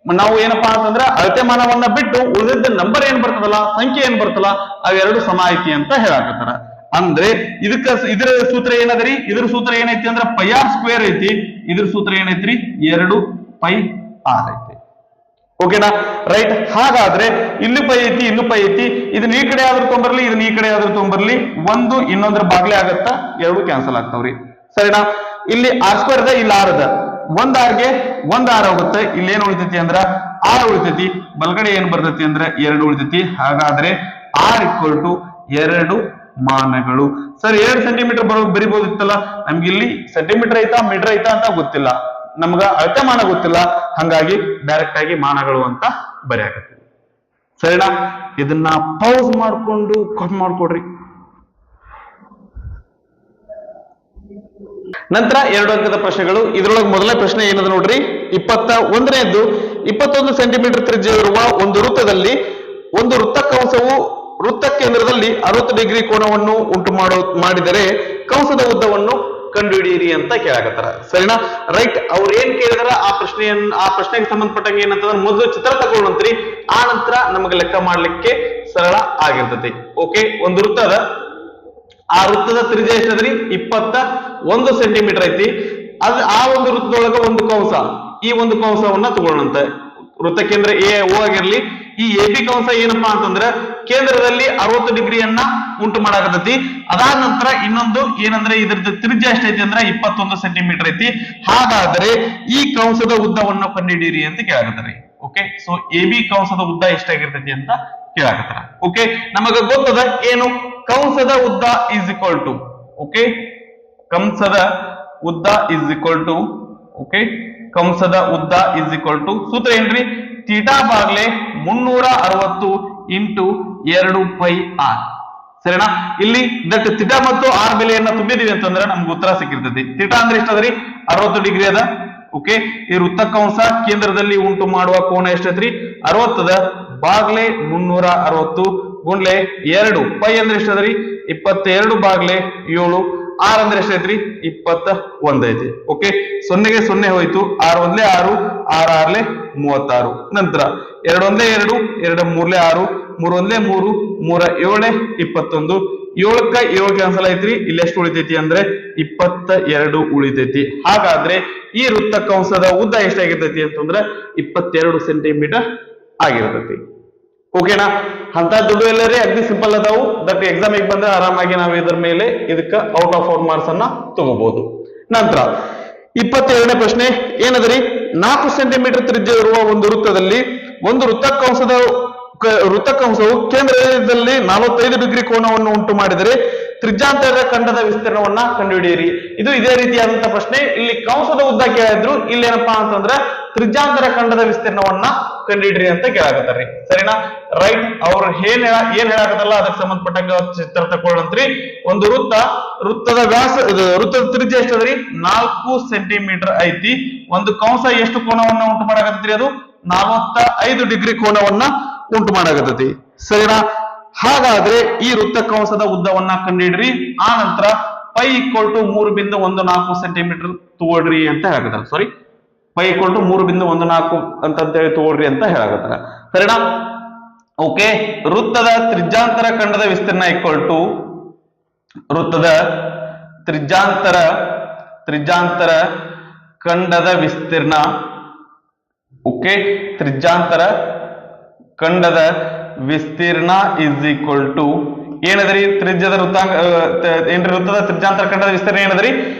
ನಾವು ಏನಪ್ಪಾ ಅಂತಂದ್ರ ಅಳತೆ ಮಾನವನ್ನ ಬಿಟ್ಟು ಉಳಿದಿದ್ದ ನಂಬರ್ ಏನ್ ಬರ್ತದಲ್ಲ, ಸಂಖ್ಯೆ ಏನ್ ಬರ್ತಲ್ಲ, ಅವೆರಡು ಸಮ ಐತಿ ಅಂತ ಹೇಳಾಕತ್ತಾರ. ಅಂದ್ರೆ ಇದರ ಸೂತ್ರ ಏನದ್ರಿ, ಇದ್ರ ಸೂತ್ರ ಏನೈತಿ ಅಂದ್ರ πr ಸ್ಕ್ವೇರ್ ಐತಿ. ಇದ್ರ ಸೂತ್ರ ಏನೈತ್ರಿ, 2πr ಐತಿ. ಓಕೆನಾ? ರೈಟ್. ಹಾಗಾದ್ರೆ ಇಲ್ಲಿ ಪೈ ಐತಿ, ಇಲ್ಲೂ ಪೈ ಐತಿ. ಇದನ್ನ ಈ ಕಡೆ ಆದ್ರೂ ತೊಂಬರ್ಲಿ, ಇದನ್ನ ಈ ಕಡೆ ಆದ್ರೂ ತೊಂಬರ್ಲಿ, ಒಂದು ಇನ್ನೊಂದ್ರ ಬಾಗ್ಲೆ ಆಗತ್ತಾ, 2 ಕ್ಯಾನ್ಸಲ್ ಆಗ್ತಾವ್ರಿ. ಸರಿನಾ? ಇಲ್ಲಿ ಆರ್ ಸ್ಕ್ವೇರ್ ಅದ, ಇಲ್ಲಿ ಆರ್ ಅದ. ಒಂದ್ ಆರ್ಗೆ 1 ಆರ್ ಹೋಗುತ್ತೆ. ಇಲ್ಲಿ ಏನ್ ಉಳಿತೈತಿ ಅಂದ್ರ 6 ಉಳಿತೈತಿ. ಬಲ್ಗಡೆ ಏನ್ ಬರ್ತೈತಿ ಅಂದ್ರ 2 ಉಳಿತೈತಿ. ಹಾಗಾದ್ರೆ ಆರ್ ಈಕ್ವಲ್ ಟು 2 ಮಾನಗಳು. ಸರ್ 2 ಸೆಂಟಿಮೀಟರ್ ಬರಿಬಹುದಿತ್ತಲ್ಲ, ನಮ್ಗೆ ಇಲ್ಲಿ ಸೆಂಟಿಮೀಟರ್ ಐತಾ ಮೀಟರ್ ಐತಾ ಅಂತ ಗೊತ್ತಿಲ್ಲ, ನಮ್ಗ ಅಳತೆ ಮಾನ ಗೊತ್ತಿಲ್ಲ. ಹಂಗಾಗಿ ಡೈರೆಕ್ಟ್ ಆಗಿ ಮಾನಗಳು ಅಂತ ಬರೆಯಾಕತ್ತೀವಿ. ಸರಿನಾ? ಇದನ್ನ ಪೌಸ್ ಮಾಡ್ಕೊಂಡು ಕಾಪಿ ಮಾಡ್ಕೊಡ್ರಿ. ನಂತರ 2 ಅಂಕದ ಪ್ರಶ್ನೆಗಳು. ಇದರೊಳಗೆ ಮೊದಲನೇ ಪ್ರಶ್ನೆ ಏನದ ನೋಡ್ರಿ, 21ನೇದ್ದು 21 ಸೆಂಟಿಮೀಟರ್ ತ್ರಿಜ್ಯ ಇರುವ ಒಂದು ವೃತ್ತದಲ್ಲಿ ಒಂದು ವೃತ್ತಕಂಸವು ವೃತ್ತ ಕೇಂದ್ರದಲ್ಲಿ 60 ಡಿಗ್ರಿ ಕೋನವನ್ನು ಉಂಟು ಮಾಡಿದರೆ ಕಂಸದ ಉದ್ದವನ್ನು ಕಂಡುಹಿಡಿಯಿರಿ ಅಂತ ಕೇಳಾಕತ್ತಾರ. ಸರಿನಾ? ರೈಟ್. ಅವ್ರು ಏನ್ ಕೇಳಿದಾರ ಆ ಪ್ರಶ್ನೆಗೆ ಸಂಬಂಧಪಟ್ಟಂಗೆ ಏನಂತಂದ್ರೆ ಮೊದಲು ಚಿತ್ರ ತಗೊಳ್ಳಂತ್ರಿ, ಆ ನಂತರ ನಮಗೆ ಲೆಕ್ಕ ಮಾಡ್ಲಿಕ್ಕೆ ಸರಳ ಆಗಿರ್ತತಿ. ಓಕೆ, ಒಂದು ವೃತ್ತದ ಆ ವೃತ್ತದ ತ್ರಿಜ್ಯ ಎಷ್ಟದ್ರಿ? 21 ಸೆಂಟಿಮೀಟರ್ ಐತಿ. ಆ ಒಂದು ವೃತ್ತದೊಳಗ ಒಂದು ಕಂಸ, ಈ ಒಂದು ಕಂಸವನ್ನ ತಗೊಳ್ಳಂತ. ವೃತ್ತ ಕೇಂದ್ರ ಎ ಓ ಆಗಿರ್ಲಿ, ಈ ಎ ಬಿ ಕಂಸ ಏನಪ್ಪಾ ಅಂತಂದ್ರೆ ಕೇಂದ್ರದಲ್ಲಿ 60 ಡಿಗ್ರಿಯನ್ನ ಉಂಟು ಮಾಡಾಕತೈತಿ. ಅದಾದ ನಂತರ ಇನ್ನೊಂದು ಏನಂದ್ರೆ ಇದ್ರದ್ದು ತ್ರಿಜ್ಯ ಎಷ್ಟೈತಿ ಅಂದ್ರೆ 21 ಸೆಂಟಿಮೀಟರ್ ಐತಿ. ಹಾಗಾದ್ರೆ ಈ ಕಂಸದ ಉದ್ದವನ್ನು ಕಂಡುಹಿಡಿಯಿರಿ ಅಂತ ಕೇಳಾಕತ್ತಾರೆ. ಓಕೆ, ಸೊ ಎ ಬಿ ಕಂಸದ ಉದ್ದ ಎಷ್ಟಾಗಿರ್ತೈತಿ ಅಂತ ಕೇಳಾಕತ್ತಾರ. ಓಕೆ, ನಮಗ ಗೊತ್ತದ ಏನು, ಕಂಸದ ಉದ್ದ ಈಸ್ ಈಕ್ವಲ್ ಟು, ಓಕೆ, ಕಂಸದ ಉದ್ದ ಈಸ್ ಈಕ್ವಲ್ ಟು, ಓಕೆ, ಕಂಸದ ಉದ್ದ ಈಸ್ ಈಕ್ವಲ್ ಟು ಸೂತ್ರ ಏನ್ರಿ? ಥೀಟಾ ಬಾಗ್ಲೆ 360 ಇಂಟು 2 ಪೈ ಆರ್. ಸರಿನಾ? ಇಲ್ಲಿ ದಟ್ ಥೀಟಾ ಮತ್ತು ಆರ್ ಬೆಲೆಯನ್ನ ತುಂಬಿದೀವಿ ಅಂತಂದ್ರೆ ನಮ್ಗೆ ಉತ್ತರ ಸಿಕ್ಕಿರ್ತೈತಿ. ಥೀಟಾ ಅಂದ್ರೆ ಎಷ್ಟದ್ರಿ? 60 ಡಿಗ್ರಿ ಅದ. ಓಕೆ, ಈ ವೃತ್ತ ಕಂಸ ಕೇಂದ್ರದಲ್ಲಿ ಉಂಟು ಮಾಡುವ ಕೋನ ಎಷ್ಟೈತ್ರಿ? 60 ಬಾಗ್ಲೆ 360 ಗುಂಡ್ಲೆ 2 ಪೈ ಅಂದ್ರೆ ಎಷ್ಟದ್ರಿ? 22 ಬಾಗ್ಲೆ 7. ಆರ್ ಅಂದ್ರೆ ಎಷ್ಟೈತ್ರಿ? 21 ಐತಿ. ಓಕೆ, 0ಗೆ 0 ಹೋಯ್ತು. 6 ಒಂದ್ಲೆ 6, 6 6ಲೆ 36. ನಂತರ 2 ಒಂದ್ಲೆ 2, 2 3ಲೆ 6, 3 ಒಂದ್ಲೆ 3, 3 7 21. 7ಕ್ಕ 7 ಕ್ಯಾನ್ಸಲ್ ಐತ್ರಿ. ಇಲ್ಲಿ ಎಷ್ಟು ಉಳಿತೈತಿ ಅಂದ್ರೆ 22 ಉಳಿತೈತಿ. ಹಾಗಾದ್ರೆ ಈ ವೃತ್ತ ಕಂಸದ ಉದ್ದ ಎಷ್ಟಾಗಿರ್ತೈತಿ ಅಂತಂದ್ರೆ 22 ಸೆಂಟಿಮೀಟರ್ ಆಗಿರ್ತೈತಿ. ಓಕೆನಾ? ಅಂತ ದುಡ್ಡು ಎಲ್ಲರೇ ಅಗ್ದಿ ಸಿಂಪಲ್ ಅದಾವು. ದಟ್ ಎಕ್ಸಾಮಿಗೆ ಬಂದ್ರೆ ಆರಾಮಾಗಿ ನಾವು ಇದ್ರ ಮೇಲೆ ಇದಕ್ಕ ಔಟ್ ಆಫ್ 4 ಮಾರ್ಕ್ಸ್ ಅನ್ನ ತಗೋಬಹುದು. ನಂತರ 22ನೇ ಪ್ರಶ್ನೆ ಏನದ್ರಿ? 4 ಸೆಂಟಿಮೀಟರ್ ತ್ರಿಜ್ಯ ಇರುವ ಒಂದು ವೃತ್ತದಲ್ಲಿ ಒಂದು ವೃತ್ತಕಂಸವು ಕೇಂದ್ರದಲ್ಲಿ 45 ಡಿಗ್ರಿ ಕೋನವನ್ನು ಉಂಟು ಮಾಡಿದರೆ ತ್ರಿಜ್ಯಾಂತರದ ಖಂಡದ ವಿಸ್ತೀರ್ಣವನ್ನ ಕಂಡುಹಿಡಿಯಿರಿ. ಇದು ಇದೇ ರೀತಿಯಾದಂತಹ ಪ್ರಶ್ನೆ. ಇಲ್ಲಿ ಕಂಸದ ಉದ್ದ ಕೇಳಿದ್ರು, ಇಲ್ಲಿ ಏನಪ್ಪಾ ಅಂತಂದ್ರೆ ತ್ರಿಜ್ಯಾಂತರ ಖಂಡದ ವಿಸ್ತೀರ್ಣವನ್ನ ಕಂಡುಹಿಡ್ರಿ ಅಂತ ಕೇಳಾಕತ್ತಾರ್ರಿ. ಸರಿನಾ? ರೈಟ್. ಅವ್ರು ಏನ್ ಹೇಳಾಕತ್ತಲ್ಲ ಅದಕ್ಕೆ ಸಂಬಂಧಪಟ್ಟಂಗ ಚಿತ್ರ ತಗೊಳ್ಳಂತ್ರಿ. ಒಂದು ವೃತ್ತದ ವ್ಯಾಸ, ವೃತ್ತದ ತ್ರಿಜ್ಯ ಎಷ್ಟದ್ರಿ? 4 ಸೆಂಟಿಮೀಟರ್ ಐತಿ. ಒಂದು ಕಂಸ ಎಷ್ಟು ಕೋನವನ್ನ ಉಂಟು ಮಾಡಾಕತ್ರಿ? ಅದು 45 ಡಿಗ್ರಿ ಕೋನವನ್ನ ಉಂಟು ಮಾಡಾಕತ್ತೈತಿ. ಸರಿನಾ? ಹಾಗಾದ್ರೆ ಈ ವೃತ್ತ ಕಂಸದ ಉದ್ದವನ್ನ ಕಂಡುಹಿಡ್ರಿ. ಆ ನಂತರ ಪೈ ಈಕ್ವಲ್ ಟು 3.14 ಸೆಂಟಿಮೀಟರ್ ತಗೊಳ್ರಿ ಅಂತ ಹೇಳಕತ್ತಾರ. ಸಾರಿ, ಪೈ ಈಕ್ವಲ್ ಟು 3.14 ಅಂತ ಹೇಳಿ ತಗೊಳ್ರಿ ಅಂತ ಹೇಳಕತ್ತಾರ. ಸರಿನಾ? ಓಕೆ, ವೃತ್ತದ ತ್ರಿಜ್ಯಾಂತರ ಖಂಡದ ವಿಸ್ತೀರ್ಣ ಈಕ್ವಲ್ ಟು ವೃತ್ತದ ತ್ರಿಜ್ಯಾಂತರ ಖಂಡದ ವಿಸ್ತೀರ್ಣ. ಓಕೆ, ತ್ರಿಜ್ಯಾಂತರ ಖಂಡದ ವಿಸ್ತೀರ್ಣ ಇಸ್ ಈಕ್ವಲ್ ಟು ಏನದ್ರಿ? ತ್ರಿಜ್ಯದ ಏನ್ರಿ? ವೃತ್ತದ ತ್ರಿಜ್ಯಾಂತರ ಖಂಡದ ವಿಸ್ತೀರ್ಣ ಏನದ್ರಿ?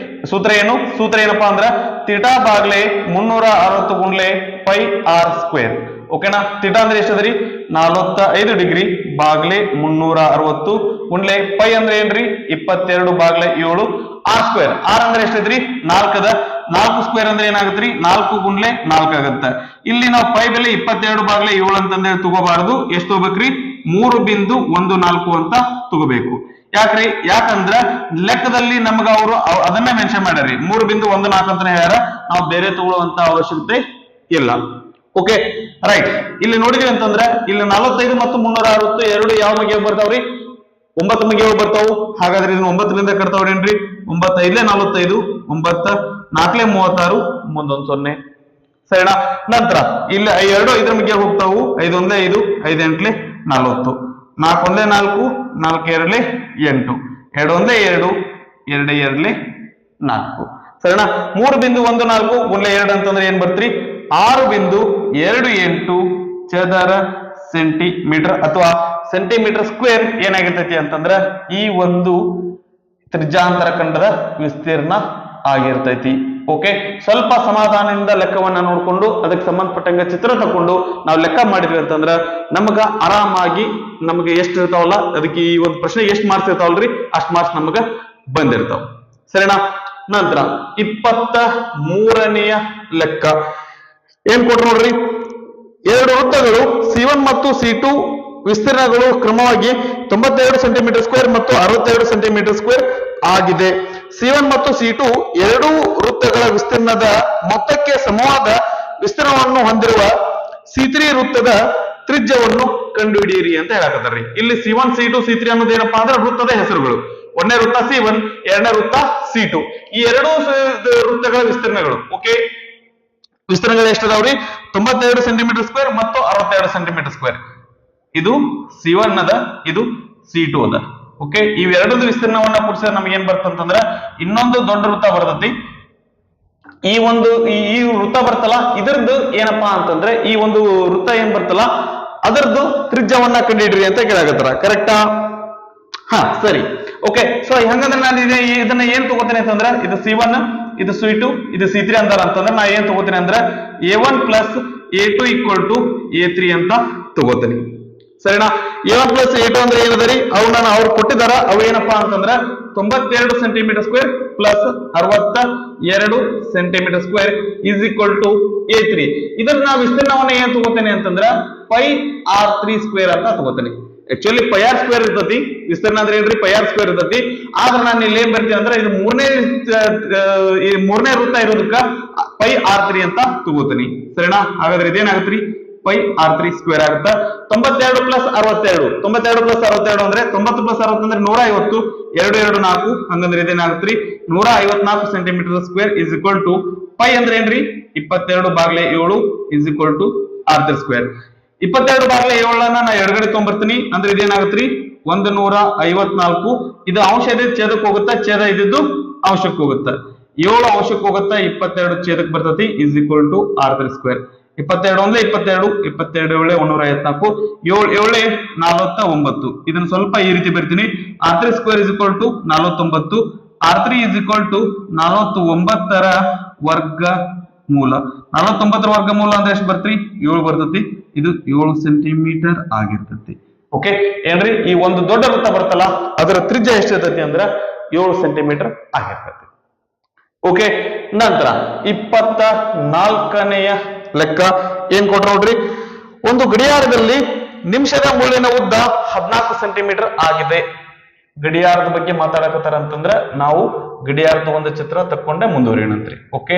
ಸೂತ್ರ ಏನು? ಸೂತ್ರ ಏನಪ್ಪಾ ಅಂದ್ರ ಥೀಟಾ ಬಾಗ್ಲೆ 360 ಗುಂಡ್ಲೆ ಪೈ ಆರ್ ಸ್ಕ್ವೇರ್. ಓಕೆನಾ? ಥೀಟಾ ಅಂದ್ರೆ ಎಷ್ಟದ್ರಿ? 45 ಡಿಗ್ರಿ ಬಾಗ್ಲೆ 360 ಗುಂಡ್ಲೆ ಪೈ ಅಂದ್ರೆ ಏನ್ರಿ? 22 ಬಾಗ್ಲೆ 7 ಆರ್ ಸ್ಕ್ವೇರ್. ಆರ್ ಅಂದ್ರೆ ಎಷ್ಟೈತ್ರಿ? 4 ಅದ. 4 ಸ್ಕ್ವೇರ್ ಅಂದ್ರೆ ಏನಾಗತ್ರಿ? 4 ಗುಂಡ್ಲೆ 4 ಆಗತ್ತ. ಇಲ್ಲಿ ನಾವು ಪೈ ಬೆಲೆ 22 ಬಾಗ್ಲೆ 7 ಅಂತಂದ್ರೆ ತಗೋಬಾರದು. ಎಷ್ಟು ತಗೋಬೇಕ್ರಿ? 3.14 ಅಂತ ತಗೋಬೇಕು. ಯಾಕ್ರಿ? ಯಾಕಂದ್ರ ಲೆಕ್ಕದಲ್ಲಿ ನಮಗ ಅವರು ಅದನ್ನ ಮೆನ್ಷನ್ ಮಾಡ್ಯಾರಿ, 3.14 ಅಂತ ಹೇಳ್ಯಾರ. ನಾವು ಬೇರೆ ತಗೊಳ್ಳುವಂತ ಅವಶ್ಯಕತೆ ಇಲ್ಲ. Okay, right. ಇಲ್ಲಿ ನೋಡಿದ್ವಿ ಅಂತಂದ್ರೆ ಇಲ್ಲಿ 45 ಮತ್ತು 360 ಎರಡು ಯಾವ ಮಗೆ ಬರ್ತಾವ್ರಿ? 9 ಮಗೆ ಬರ್ತಾವು. ಹಾಗಾದ್ರೆ ಇದನ್ನ 9ರಿಂದ ಕಟ್ತಾವ್ರೇನ್ರಿ? 9 5 45, 9 4 36, ಮುಂದೊಂದು 0. ಸರಿನಾ? ನಂತರ ಇಲ್ಲಿ 2 5 ಮಗೆ ಹೋಗ್ತಾವು. 5 1 5, 5 8 40, 4 1 4, 4 2 8, 2 1 2, 2 2 4. ಸರಿನಾ? 3.14 ಗುಂಡ್ಲೆ 2 ಅಂತಂದ್ರೆ ಏನ್ ಬರ್ತ್ರಿ? 6.28 ಚದರ ಸೆಂಟಿಮೀಟರ್ ಅಥವಾ ಸೆಂಟಿಮೀಟರ್ ಸ್ಕ್ವೇರ್ ಏನಾಗಿರ್ತೈತಿ ಅಂತಂದ್ರ ಈ ಒಂದು ತ್ರಿಜ್ಯಾಂತರ ಖಂಡದ ವಿಸ್ತೀರ್ಣ ಆಗಿರ್ತೈತಿ. ಓಕೆ, ಸ್ವಲ್ಪ ಸಮಾಧಾನದಿಂದ ಲೆಕ್ಕವನ್ನ ನೋಡ್ಕೊಂಡು ಅದಕ್ಕೆ ಸಂಬಂಧಪಟ್ಟಂಗ ಚಿತ್ರ ತಕೊಂಡು ನಾವು ಲೆಕ್ಕ ಮಾಡಿದ್ವಿ ಅಂತಂದ್ರ ನಮಗ ಆರಾಮಾಗಿ ನಮಗೆ ಎಷ್ಟು ಇರ್ತಾವಲ್ಲ, ಅದಕ್ಕೆ ಈ ಒಂದು ಪ್ರಶ್ನೆ ಎಷ್ಟು ಮಾರ್ಕ್ಸ್ ಇರ್ತಾವಲ್ರಿ ಅಷ್ಟು ಮಾರ್ಕ್ಸ್ ನಮಗ ಬಂದಿರ್ತಾವ. ಸರಿನಾ? ನಂತರ 23ನೆಯ ಲೆಕ್ಕ ಏನ್ ಕೊಟ್ರು ನೋಡ್ರಿ. ಎರಡು ವೃತ್ತಗಳು C1 ಮತ್ತು C2 ವಿಸ್ತೀರ್ಣಗಳು ಕ್ರಮವಾಗಿ 92 ಸೆಂಟಿಮೀಟರ್ ಸ್ಕ್ವೇರ್ ಮತ್ತು 62 ಸೆಂಟಿಮೀಟರ್ ಸ್ಕ್ವೇರ್ ಆಗಿದೆ. C1 ಮತ್ತು C2 ಎರಡೂ ವೃತ್ತಗಳ ವಿಸ್ತೀರ್ಣದ ಮೊತ್ತಕ್ಕೆ ಸಮವಾದ ವಿಸ್ತೀರ್ಣವನ್ನು ಹೊಂದಿರುವ C3 ವೃತ್ತದ ತ್ರಿಜ್ಯವನ್ನು ಕಂಡುಹಿಡಿಯಿರಿ ಅಂತ ಹೇಳಕತ್ತಾರ್ರಿ. ಇಲ್ಲಿ C1 C2 C3 ಅನ್ನೋದು ಏನಪ್ಪಾ ಅಂದ್ರೆ ವೃತ್ತದ ಹೆಸರುಗಳು. ಒಂದನೇ ವೃತ್ತ C1, ಎರಡನೇ ವೃತ್ತ C2. ಈ ಎರಡೂ ವೃತ್ತಗಳ ವಿಸ್ತೀರ್ಣಗಳು. ಓಕೆ, ವಿಸ್ತೀರ್ಣಗಳು ಎಷ್ಟದಾವ್ರಿ? 92 ಸೆಂಟಿಮೀಟರ್ ಸ್ಕ್ವೇರ್ ಮತ್ತು 62 ಸೆಂಟಿಮೀಟರ್ ಸ್ಕ್ವೇರ್. ಇದು C1 ಅದ, ಇದು C2 ಅದ. ಓಕೆ, ಇವೆರಡದು ವಿಸ್ತೀರ್ಣವನ್ನ ಕೂಡಿಸಿದ್ರೆ ನಮ್ಗೆ ಏನ್ ಬರ್ತಂತಂದ್ರ ಇನ್ನೊಂದು ದೊಡ್ಡ ವೃತ್ತ ಬರ್ತೈತಿ. ಈ ವೃತ್ತ ಬರ್ತಲ್ಲ, ಇದರದ್ದು ಏನಪ್ಪಾ ಅಂತಂದ್ರೆ ಈ ಒಂದು ವೃತ್ತ ಏನ್ ಬರ್ತಲ್ಲ ಅದರದ್ದು ತ್ರಿಜ್ಯವನ್ನ ಕಂಡುಹಿಡ್ರಿ ಅಂತ ಕೇಳಾಕತ್ತಾರ. ಕರೆಕ್ಟಾ? ಹಾ, ಸರಿ. ಓಕೆ, ಸೊ ಹಂಗಂದ್ರೆ ನಾನು ಇದನ್ನ ಏನ್ ತಗೋತೀನಿ ಅಂತಂದ್ರ ಇದು C1, ಇದು C2, ಇದು C3 ಅಂತಾರ ಅಂತಂದ್ರೆ ನಾ ಏನ್ ತಗೋತೀನಿ ಅಂದ್ರೆ A1 plus A2 equal to A3 ಅಂತ ತಗೋತೀನಿ. ಸರಿನಾ? A1 ಪ್ಲಸ್ A2 ಅಂದ್ರೆ ಏನದರಿ? ಅವ್ರು ಕೊಟ್ಟಿದಾರ. ಅವು ಏನಪ್ಪಾ ಅಂತಂದ್ರ 92 centimetre square plus 62 centimetre square is equal to A3. ಇದನ್ನ ನಾವು ವಿಸ್ತೀರ್ಣವನ್ನ ಏನ್ ತಗೋತೇನೆ ಅಂತಂದ್ರ ಪೈ R3 ಸ್ಕ್ವೇರ್ ಅಂತ ತಗೋತೇನೆ. ಆಕ್ಚುಲಿ ಪೈ ಆರ್ ಸ್ಕ್ವೇರ್ ಇರ್ತತಿ, ವಿಸ್ತೀರ್ಣ ಅಂದ್ರೆ ಏನ್ರಿ? ಪೈ ಆರ್ ಸ್ಕ್ವೇರ್ ಇರ್ತತಿ. ಆದ್ರೆ ನಾನು ಇಲ್ಲಿ ಏನ್ ಬರ್ತೀನಿ ಅಂದ್ರೆ ಇದು ಮೂರನೇ ವೃತ್ತ ಇರೋದಕ್ಕ ಪೈ R3 ಅಂತ ತಗೋತೀನಿ. ಸರಿನಾ? ಹಾಗಾದ್ರೆ ಇದೇನಾಗತ್ರಿ? ಪೈ R3 ಸ್ಕ್ವೇರ್ ಆಗುತ್ತಾ. 92 ಪ್ಲಸ್ 62 ಅಂದ್ರೆ 90 ಪ್ಲಸ್ 60 ಅಂದ್ರೆ 150. 2 2 4 ಹಂಗಂದ್ರೆ ಇದೇನಾಗತ್ರಿ? 154 centimetre square is equal to pi ಅಂದ್ರೆ ಏನ್ರಿ? 22/7 is equal to R3 square. 22/7 ನಾ ಎಡಗಡೆ ತಗೊಂಡ್ಬರ್ತೀನಿ ಅಂದ್ರೆ ಇದೇನಾಗತ್ರಿ? 154. ಇದು ಅಂಶ ಇದೆ, ಛೇದಕ್ಕೆ ಹೋಗುತ್ತಾ, ಛೇದ ಇದ್ದಿದ್ದು ಅಂಶಕ್ಕೆ ಹೋಗುತ್ತಾ. 7 ಅಂಶಕ್ಕೆ ಹೋಗುತ್ತಾ, 22 ಛೇದಕ್ಕೆ ಬರ್ತತಿ is equal to R3 square. 22 ಒಂದೇ 22, 22 154, 7 49. ಇದನ್ನ ಸ್ವಲ್ಪ ಈ ರೀತಿ ಬರ್ತೀನಿ. R3 square is equal to 49. R3 is equal to 49ರ ವರ್ಗ ಮೂಲ. 49ರ ವರ್ಗ ಮೂಲ ಅಂದ್ರೆ ಎಷ್ಟು ಬರ್ತ್ರಿ? 7 ಬರ್ತತಿ. ಇದು 7 ಸೆಂಟಿಮೀಟರ್ ಆಗಿರ್ತತಿ. ಓಕೆ ಏನ್ರಿ? ಈ ಒಂದು ದೊಡ್ಡ ವೃತ್ತ ಬರ್ತಲ್ಲ ಅದರ ತ್ರಿಜ್ಯ ಎಷ್ಟಿರ್ತತಿ ಅಂದ್ರ 7 ಸೆಂಟಿಮೀಟರ್ ಆಗಿರ್ತತಿ. ಓಕೆ, ನಂತರ 24ನೆಯ ಲೆಕ್ಕ ಏನ್ ಕೊಟ್ರ ನೋಡ್ರಿ. ಒಂದು ಗಡಿಯಾರದಲ್ಲಿ ನಿಮಿಷದ ಮುಳ್ಳಿನ ಉದ್ದ 14 ಸೆಂಟಿಮೀಟರ್ ಆಗಿದೆ. ಗಡಿಯಾರದ ಬಗ್ಗೆ ಮಾತಾಡಕತ್ತಾರ ಅಂತಂದ್ರ ನಾವು ಗಡಿಯಾರದ ಒಂದು ಚಿತ್ರ ತಕ್ಕೊಂಡೆ ಮುಂದುವರಿಯಣಂತ್ರಿ. ಓಕೆ,